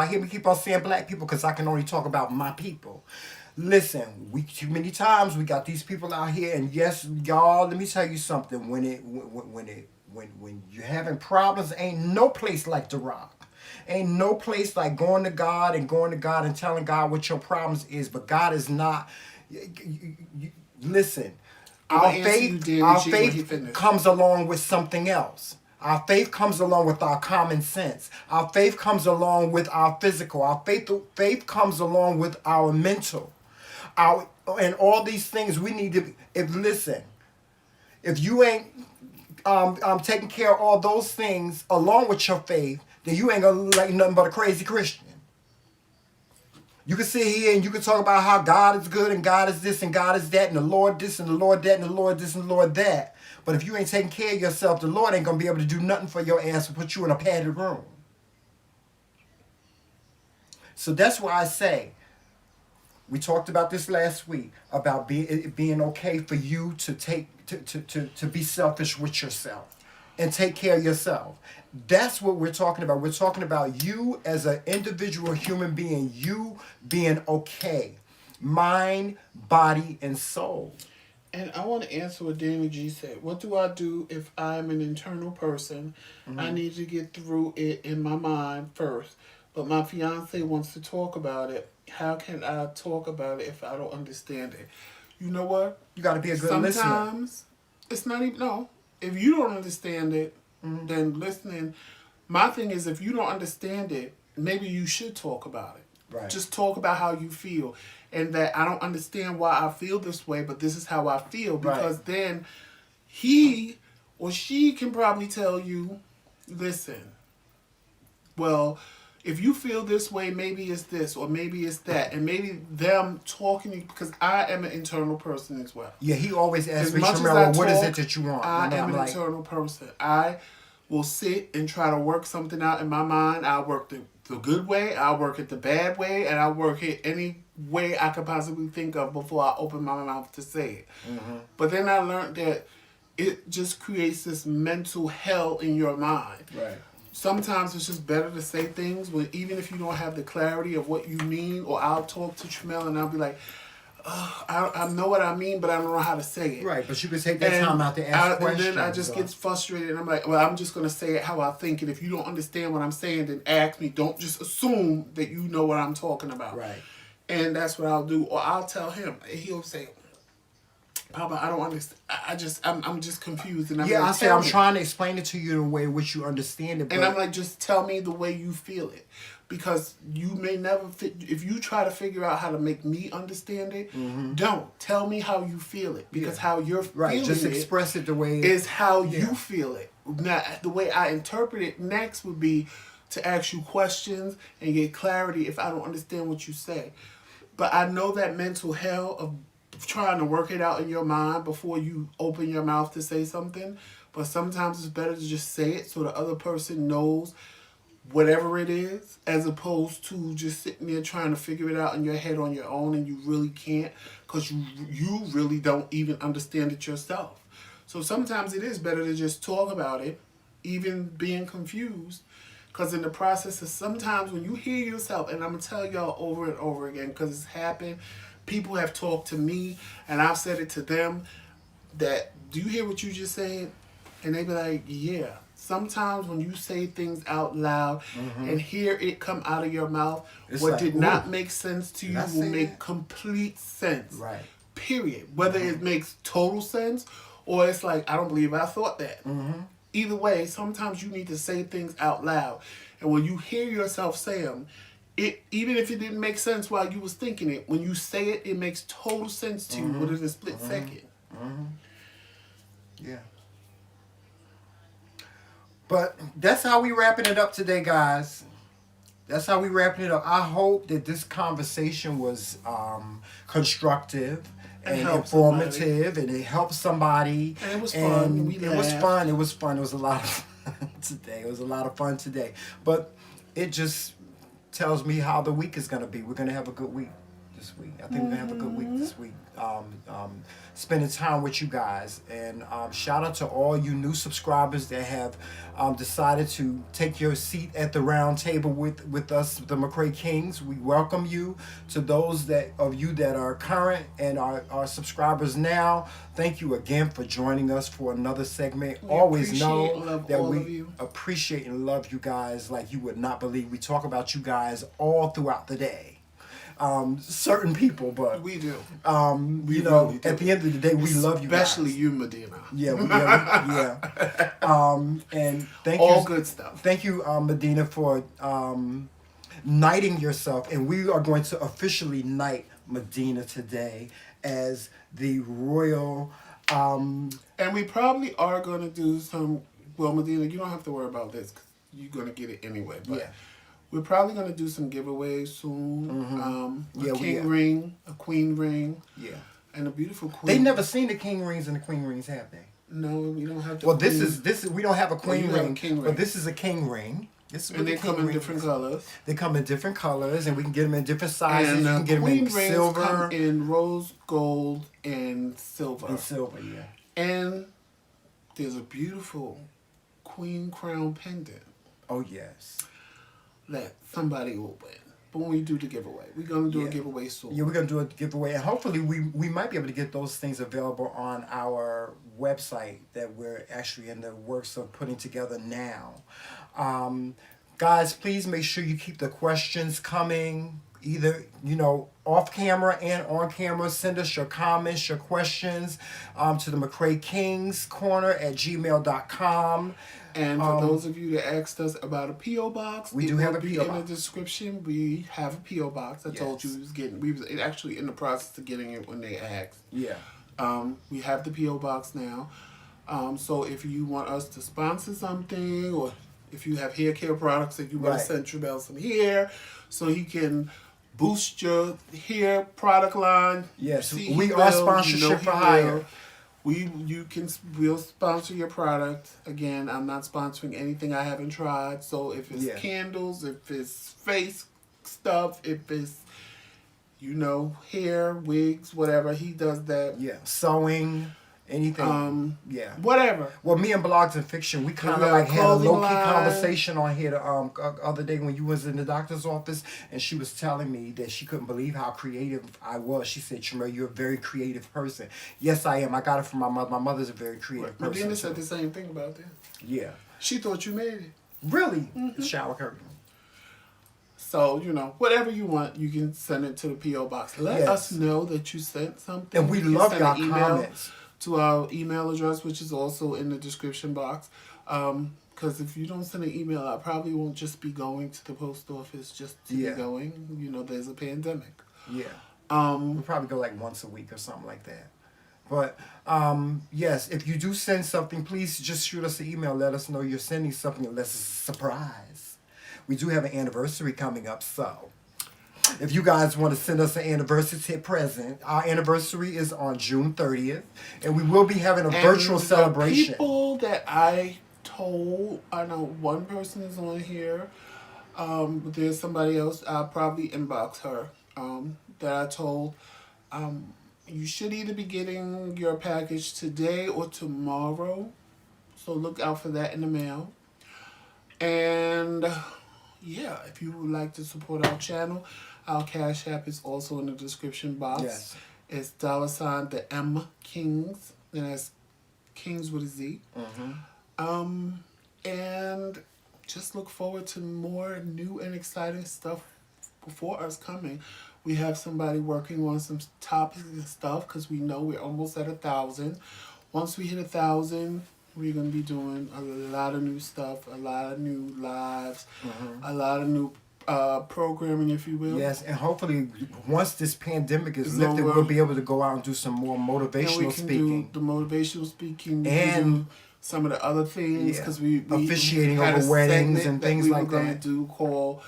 B: hear me keep on saying black people, because I can only talk about my people. Listen, too many times we got these people out here, and yes, y'all, let me tell you something. When you're having problems, ain't no place like The Rock. Ain't no place like going to God and telling God what your problems is. But God is not. Listen, our faith comes along with something else. Our faith comes along with our common sense. Our faith comes along with our physical. Our faith comes along with our mental. And all these things we need to. If you ain't taking care of all those things along with your faith, then you ain't gonna look like nothing but a crazy Christian. You can sit here and you can talk about how God is good and God is this and God is that and the Lord this and the Lord that and the Lord this and the Lord that. But if you ain't taking care of yourself, the Lord ain't going to be able to do nothing for your ass and put you in a padded room. So that's why I say, we talked about this last week, about being okay for you to be selfish with yourself and take care of yourself. That's what we're talking about. We're talking about you as an individual human being, you being okay. Mind, body, and soul.
A: And I want to answer what Danny G said. What do I do if I'm an internal person? I need to get through it in my mind first. But my fiance wants to talk about it. How can I talk about it if I don't understand it? You know what?
B: You got to be a good listener.
A: Sometimes it's not even, no. If you don't understand it, then listening. My thing is, if you don't understand it, maybe you should talk about it.
B: Right.
A: Just talk about how you feel. And that I don't understand why I feel this way, but this is how I feel. Because then he or she can probably tell you, listen, well, if you feel this way, maybe it's this or maybe it's that. And maybe them talking to you, because I am an internal person as well.
B: Yeah, he always asks me, Shamara, what is it that you want?
A: I am an internal person. I will sit and try to work something out in my mind. I'll work the good way, I'll work it the bad way, and I'll work it any way I could possibly think of before I open my mouth to say it. But then I learned that it just creates this mental hell in your mind.
B: Right.
A: Sometimes it's just better to say things, but even if you don't have the clarity of what you mean, or I'll talk to Tramel and I'll be like, I know what I mean, but I don't know how to say it.
B: Right, but you can take that time out to ask questions.
A: And then I just get frustrated, and I'm like, well, I'm just going to say it how I think, and if you don't understand what I'm saying, then ask me. Don't just assume that you know what I'm talking about.
B: Right.
A: And that's what I'll do. Or I'll tell him. He'll say, Papa, I don't understand. I'm just confused. And I'm
B: Yeah,
A: like,
B: I say I'm trying to explain it to you the way in which you understand it. But
A: and I'm like, just tell me the way you feel it. Because you may never fit. If you try to figure out how to make me understand it, don't. Tell me how you feel it. Because how you're feeling
B: just express it the way
A: is how you feel it. Now, the way I interpret it next would be to ask you questions and get clarity if I don't understand what you say. But I know that mental hell of trying to work it out in your mind before you open your mouth to say something. But sometimes it's better to just say it so the other person knows whatever it is, as opposed to just sitting there trying to figure it out in your head on your own, and you really can't, because you really don't even understand it yourself. So sometimes it is better to just talk about it, even being confused, because in the process of sometimes when you hear yourself, and I'm going to tell y'all over and over again, because it's happened, people have talked to me, and I've said it to them, that, do you hear what you just said? And they be like, yeah. Sometimes when you say things out loud and hear it come out of your mouth, it's what like, did not make sense to you will make complete sense.
B: Right.
A: Period. Whether it makes total sense or it's like, I don't believe I thought that. Either way, sometimes you need to say things out loud. And when you hear yourself say them, even if it didn't make sense while you was thinking it, when you say it, it makes total sense to you within a split second.
B: Yeah. But that's how we wrapping it up today, guys. That's how we wrapping it up. I hope that this conversation was constructive and informative, and it helped somebody.
A: And it was fun.
B: It was fun. It was fun. It was a lot of fun today. It was a lot of fun today. But it just tells me how the week is going to be. We're going to have a good week this week. I think we're going to have a good week this week. Spending time with you guys, and shout out to all you new subscribers that have decided to take your seat at the round table with us, the McRae Kingz. We welcome you. To those of you that are current and are subscribers now, thank you again for joining us for another segment. Always know that we appreciate and love you guys like you would not believe. We talk about you guys all throughout the day. Certain people, but
A: we do.
B: You know, really at the end of the day, we love you guys.
A: Especially you, Medina.
B: Yeah, and thank you.
A: All good stuff.
B: Thank you, Medina, for knighting yourself. And we are going to officially knight Medina today as the royal.
A: And we probably are going to do some. Well, Medina, you don't have to worry about this, 'cause you're going to get it anyway. But yeah. We're probably going to do some giveaways soon. A king ring, a queen ring. Yeah. And a beautiful queen.
B: They never seen the king rings and the queen rings, have they?
A: No, we don't have.
B: Well, this is we don't have a queen ring, but this is a king ring.
A: And they come in different colors.
B: They come in different colors, and we can get them in different sizes. And
A: you
B: can get them in silver,
A: come in rose gold and silver.
B: Yeah.
A: And there's a beautiful queen crown pendant.
B: Oh yes.
A: That somebody will win. But when we do the giveaway, we're going to do a giveaway soon.
B: Yeah, we're going to do a giveaway. And hopefully we might be able to get those things available on our website that we're actually in the works of putting together now. Guys, please make sure you keep the questions coming. Either, off camera and on camera. Send us your comments, your questions to the McRaeKingzCorner at gmail.com.
A: And for those of you that asked us about a P.O. box,
B: we do have a P.O. box.
A: In the description, we have a P.O. box. I told you we was actually in the process of getting it when they asked. Yeah. We have the P.O. box now. So if you want us to sponsor something, or if you have hair care products that you want to send Trabell some hair, so he can boost your hair product line.
B: Yes, we are sponsorship for hire.
A: We'll sponsor your product. Again, I'm not sponsoring anything I haven't tried. So if it's candles, if it's face stuff, if it's hair, wigs, whatever, he does that.
B: Yeah, sewing, anything.
A: Whatever.
B: Well, me and Blogs and Fiction, we kind of had a low-key conversation on here the other day when you was in the doctor's office, and she was telling me that she couldn't believe how creative I was. She said, Tremere, you're a very creative person. Yes, I am. I got it from my mother. My mother's a very creative person.
A: Medina said the same thing about that.
B: Yeah.
A: She thought you made it.
B: Really? The shower curtain.
A: So, whatever you want, you can send it to the P.O. Box. Let us know that you sent something.
B: And we
A: You can
B: love
A: send
B: your
A: an email
B: comments.
A: to our email address, which is also in the description box. Because if you don't send an email, I probably won't just be going to the post office just to be going. There's a pandemic.
B: Yeah. We'll probably go like once a week or something like that. But, yes, if you do send something, please just shoot us an email. Let us know you're sending something unless it's a surprise. We do have an anniversary coming up, so if you guys want to send us an anniversary present, our anniversary is on June 30th, and we will be having a virtual celebration.
A: People that I told, I know one person is on here, but there's somebody else, I'll probably inbox her, that I told, you should either be getting your package today or tomorrow. So look out for that in the mail. And yeah, if you would like to support our channel, our Cash App is also in the description box.
B: Yes.
A: It's $TheMKingz, and that's Kingz with a Z. And just look forward to more new and exciting stuff before us coming. We have somebody working on some topics and stuff because we know we're almost at 1,000. Once we hit 1,000, we're going to be doing a lot of new stuff, a lot of new lives, a lot of new programming, if you will.
B: Yes, and hopefully once this pandemic is lifted, we'll be able to go out and do some more motivational speaking.
A: Do the motivational speaking. And some of the other things because we
B: officiating
A: had
B: over weddings and things like that.
A: We were going to do called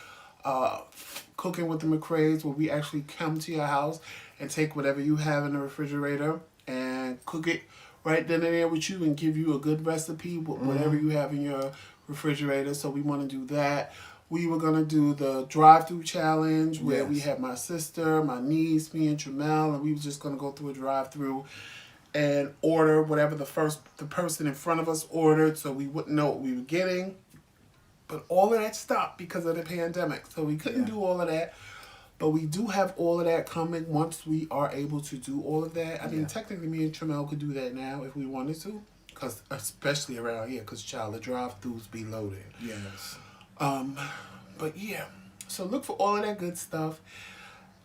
A: Cooking with the McRaes, where we actually come to your house and take whatever you have in the refrigerator and cook it right then and there with you and give you a good recipe with whatever you have in your refrigerator. So we want to do that. We were going to do the drive-through challenge where we had my sister, my niece, me and Tramel, and we were just going to go through a drive-through and order whatever the person in front of us ordered so we wouldn't know what we were getting. But all of that stopped because of the pandemic. So we couldn't do all of that. But we do have all of that coming once we are able to do all of that. I mean, technically me and Tramel could do that now if we wanted to. Cause especially around here, because the drive-thrus be loaded.
B: Yes.
A: But yeah. So look for all of that good stuff.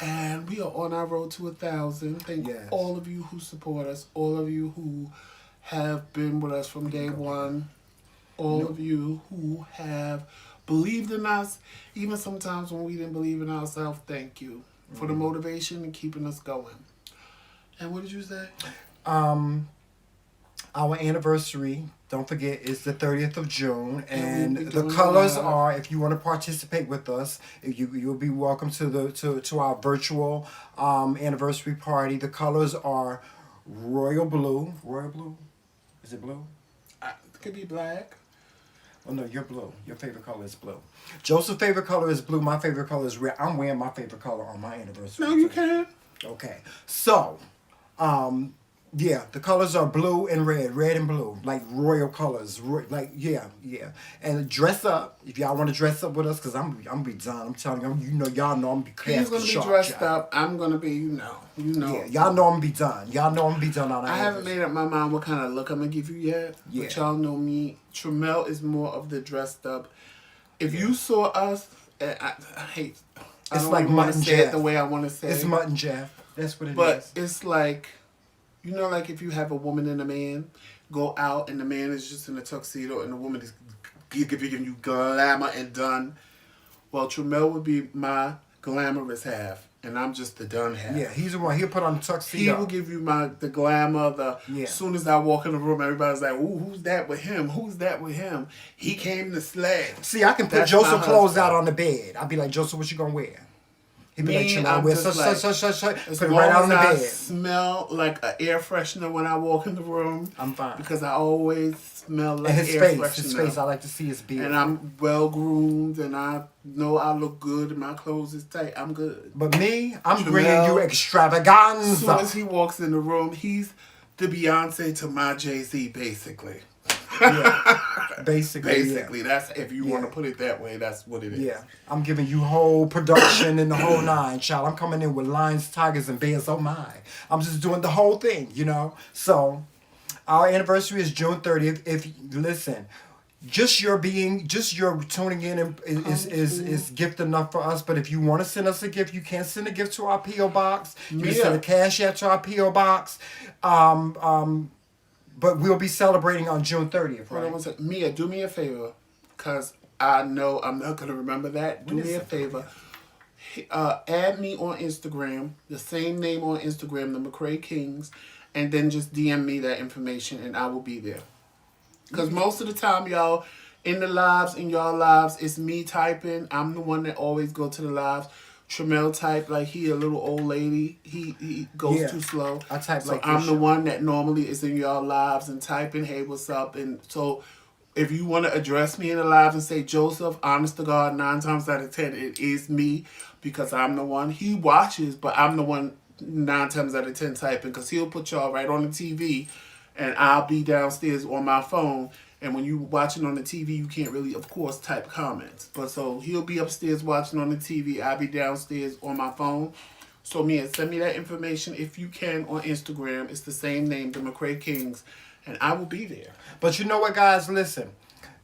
A: And we are on our road to 1,000. Thank all of you who support us. All of you who have been with us from day one. All of you who have believed in us, even sometimes when we didn't believe in ourselves. Thank you for the motivation and keeping us going. And what did you say?
B: Our anniversary, don't forget, is the 30th of June, and the colors are, if you want to participate with us, you'll be welcome to our virtual anniversary party. The colors are royal blue. Royal blue? Is it blue?
A: It could be black.
B: Oh, no, you're blue. Your favorite color is blue. Joseph's favorite color is blue. My favorite color is red. I'm wearing my favorite color on my anniversary.
A: No, you can't.
B: Okay. So, yeah, the colors are blue and red. Red and blue. Like royal colors. Yeah. And dress up. If y'all want to dress up with us, because I'm be done. I'm telling you, y'all know I'm be classy.
A: He's going to be dressed up. I'm going to be, you know.
B: Yeah, y'all know I'm be done. Y'all know I'm be done on that.
A: I haven't made up my mind what kind of look I'm going to give you yet. Yeah. But y'all know me. Tramel is more of the dressed up. If you saw us, I hate. I don't like Mutton Jeff. Say it the way I want to say it.
B: It's Mutton Jeff. That's what it is.
A: But it's like, like if you have a woman and a man go out and the man is just in a tuxedo and the woman is giving you glamour and done. Well, Tramel would be my glamorous half, and I'm just the done half.
B: Yeah, he's the one. He'll put on the tuxedo.
A: He will give you the glamour. As soon as I walk in the room, everybody's like, "Ooh, who's that with him? Who's that with him? He came to slay."
B: See, I can put Joseph clothes out on the bed. I'll be like, "Joseph, what you gonna wear?" He'd be like, "I'll wear such. Put it right out on the bed." I
A: smell like an air freshener when I walk in the room.
B: I'm fine.
A: Because I always smell like air freshener.
B: His face, I like to see his beard.
A: And I'm well groomed, and I know I look good, and my clothes is tight. I'm good.
B: But me, I'm bringing you extravaganza.
A: As soon as he walks in the room, he's the Beyonce to my Jay-Z, basically.
B: Yeah. Basically,
A: that's if you want to put it that way. That's what it is.
B: Yeah, I'm giving you whole production and the whole nine, child. I'm coming in with lions, tigers, and bears. Oh my! I'm just doing the whole thing, So, our anniversary is June 30th. just your tuning in is gift enough for us. But if you want to send us a gift, you can send a gift to our P.O. box. You can send a cash app to our P.O. box. But we'll be celebrating on June 30th, right?
A: Hold on, Mia, do me a favor, because I know I'm not going to remember that. Do me a favor. Add me on Instagram, the same name on Instagram, the McRae Kingz, and then just DM me that information, and I will be there. Because most of the time, y'all, in y'all lives, it's me typing. I'm the one that always go to the lives. Tramel type like he a little old lady. He goes too slow.
B: I type
A: so
B: like
A: I'm the one that normally is in y'all lives and typing, hey, what's up? And so if you want to address me in the lives and say Joseph, honest to God, 9 times out of 10, it is me, because I'm the one. He watches, but I'm the one 9 times out of 10 typing, because he'll put y'all right on the TV and I'll be downstairs on my phone. And when you watching on the TV, you can't really, of course, type comments. But so he'll be upstairs watching on the TV. I'll be downstairs on my phone. So Mia, send me that information if you can on Instagram. It's the same name, the McRae Kingz, and I will be there.
B: But you know what, guys? Listen,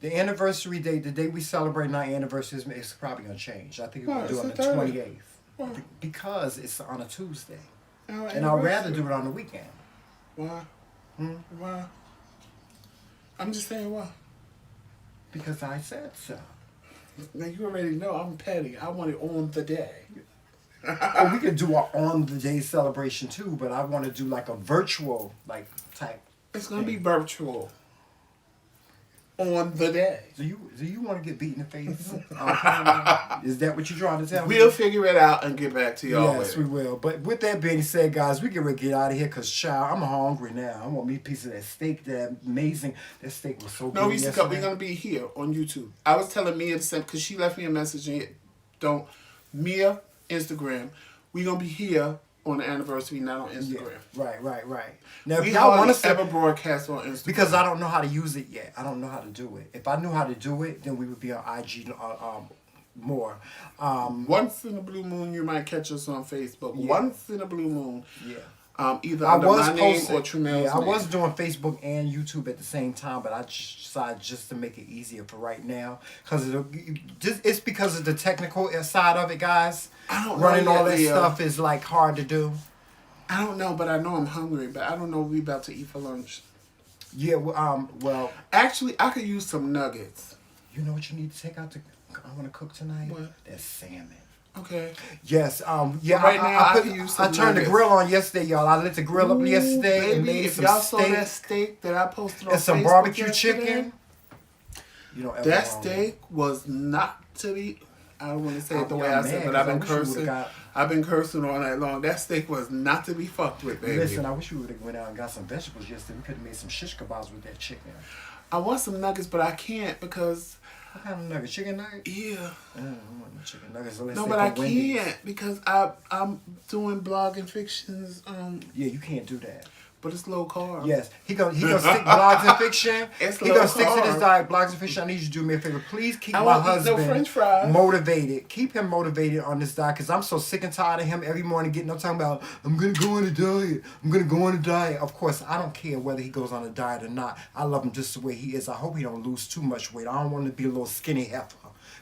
B: the anniversary date, the day we celebrate our anniversary, is probably gonna change. I think we're gonna do it on the 28th because it's on a Tuesday, and I'd rather do it on the weekend.
A: Why? Why? I'm just saying why.
B: Because I said so.
A: Now you already know I'm petty. I want it on the day.
B: Oh, we could do an on the day celebration too, but I want to do like a virtual type.
A: It's gonna be virtual. On the day.
B: Do you want to get beat in the face? Is that what you're trying to tell me?
A: We'll figure it out and get back to y'all.
B: Yes, we will. But with that being said, guys, we get ready to get out of here because, child, I'm hungry now. I want me a piece of that steak. That amazing. That steak was so good.
A: No, we're gonna be here on YouTube. I was telling Mia the same because she left me a message and Mia Instagram. We're gonna be here on the anniversary, not on Instagram.
B: Yeah, right. Now, if
A: we
B: y'all want to
A: ever broadcast on Instagram
B: because I don't know how to use it yet. I don't know how to do it. If I knew how to do it, then we would be on IG more.
A: Once in a blue moon, you might catch us on Facebook. Yeah. Once in a blue moon.
B: Yeah.
A: Either under my name or Trumel's name.
B: I was doing Facebook and YouTube at the same time, but I decided just to make it easier for right now because it's because of the technical side of it, guys.
A: I don't
B: running
A: know
B: all that stuff is like hard to do.
A: I don't know, but I know I'm hungry. But I don't know what we about to eat for lunch.
B: Yeah, well,
A: actually, I could use some nuggets.
B: You know what you need to take out I want to cook tonight?
A: What?
B: That's salmon.
A: Okay.
B: Yes. Yeah.
A: Right now, I
B: turned the grill on yesterday, y'all. I lit the grill up yesterday
A: baby,
B: and made
A: if
B: some
A: y'all
B: steak.
A: saw that steak that I posted on
B: and some
A: Facebook
B: barbecue
A: yesterday,
B: chicken. You know
A: that steak was not to be. I don't want to say it the way I said, but I've been cursing. I've been cursing all night long. That steak was not to be fucked with, baby.
B: Listen, I wish we would have went out and got some vegetables yesterday. We could have made some shish kebabs with that chicken.
A: I want some nuggets, but I can't because.
B: What kind of nuggets? Chicken nuggets?
A: Yeah.
B: I don't want no chicken nuggets.
A: No, but I can't because I'm doing blogging fictions.
B: Yeah, you can't do that.
A: But it's low carb.
B: Yes, he gonna stick blogs and fiction.
A: It's
B: he gonna stick to this diet, blogs and fiction. I need you to do me a favor. Please keep my husband
A: French fries.
B: motivated. Keep him motivated on this diet because I'm so sick and tired of him every morning getting up talking about I'm gonna go on a diet. I'm gonna go on a diet. Of course, I don't care whether he goes on a diet or not. I love him just the way he is. I hope he don't lose too much weight. I don't want him to be a little skinny heifer.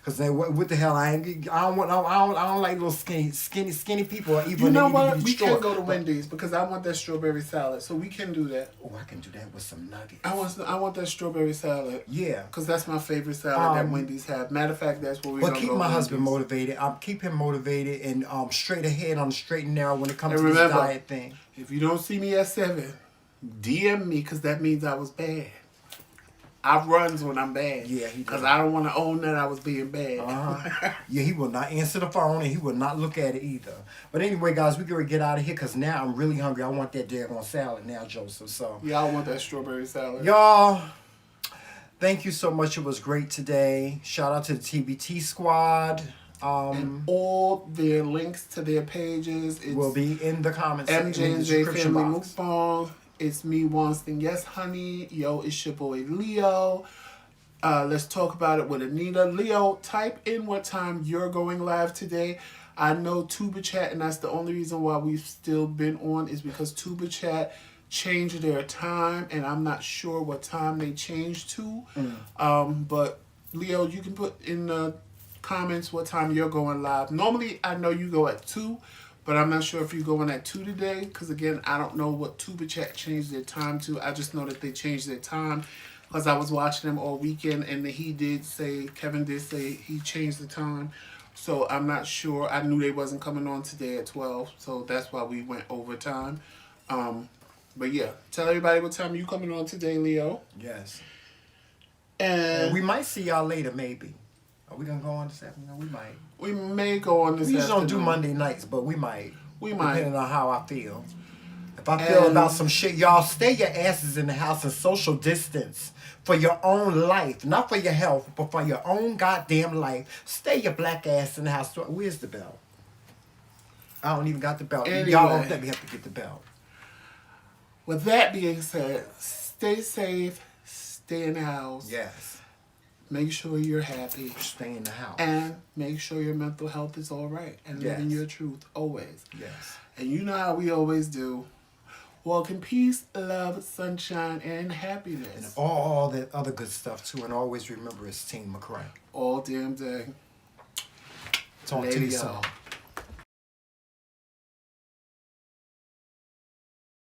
B: Cause then what the hell I don't like little skinny people. Even
A: you know what? We can go to Wendy's because I want that strawberry salad, so we can do that.
B: Oh, I can do that with some nuggets.
A: I want that strawberry salad.
B: Yeah,
A: because that's my favorite salad that Wendy's have. Matter of fact, that's what we're gonna go.
B: But keep my husband motivated. Keep him motivated and straight ahead on the straight and narrow when it comes to this diet thing.
A: If you don't see me at 7, DM me because that means I was bad. I runs when I'm bad.
B: Yeah, he does.
A: Because I don't want to own that I was being bad.
B: Yeah, he will not answer the phone and he will not look at it either. But anyway, guys, we gotta get out of here because now I'm really hungry. I want that daggone salad now, Joseph. So
A: yeah, I want that strawberry salad.
B: Y'all, thank you so much. It was great today. Shout out to the TBT squad.
A: And all their links to their pages
B: will be in the comments.
A: MJ&J Family Mukbang. It's me, Wonston. Yes, honey. Yo, it's your boy, Leo. Let's talk about it with Anita. Leo, type in what time you're going live today. I know Tuba Chat, and that's the only reason why we've still been on is because Tuba Chat change their time, and I'm not sure what time they changed to. But Leo, you can put in the comments what time you're going live. Normally, I know you go at 2, but I'm not sure if you're going at 2 today, because again, I don't know what Tuba Chat changed their time to. I just know that they changed their time, because I was watching them all weekend, and Kevin did say he changed the time. So I'm not sure. I knew they wasn't coming on today at 12, so that's why we went overtime. But yeah, tell everybody what time you coming on today, Leo.
B: Yes.
A: And
B: we might see y'all later, maybe. Are we gonna go on this afternoon? We might.
A: We may go on this
B: We usually
A: afternoon.
B: don't do Monday nights, but we might.
A: We might.
B: Depending on how I feel. If I feel about some shit, y'all stay your asses in the house and social distance for your own life. Not for your health, but for your own goddamn life. Stay your black ass in the house. Where's the bell? I don't even got the bell.
A: Anyway.
B: Y'all don't let me have to get the bell.
A: With that being said, stay safe, stay in the house.
B: Yes.
A: Make sure you're happy.
B: Stay in the house.
A: And make sure your mental health is all right. And living your truth always.
B: Yes.
A: And you know how we always do. Walk in peace, love, sunshine, and happiness.
B: And all that other good stuff too. And always remember it's Team McRae.
A: All damn day.
B: Talk to you soon.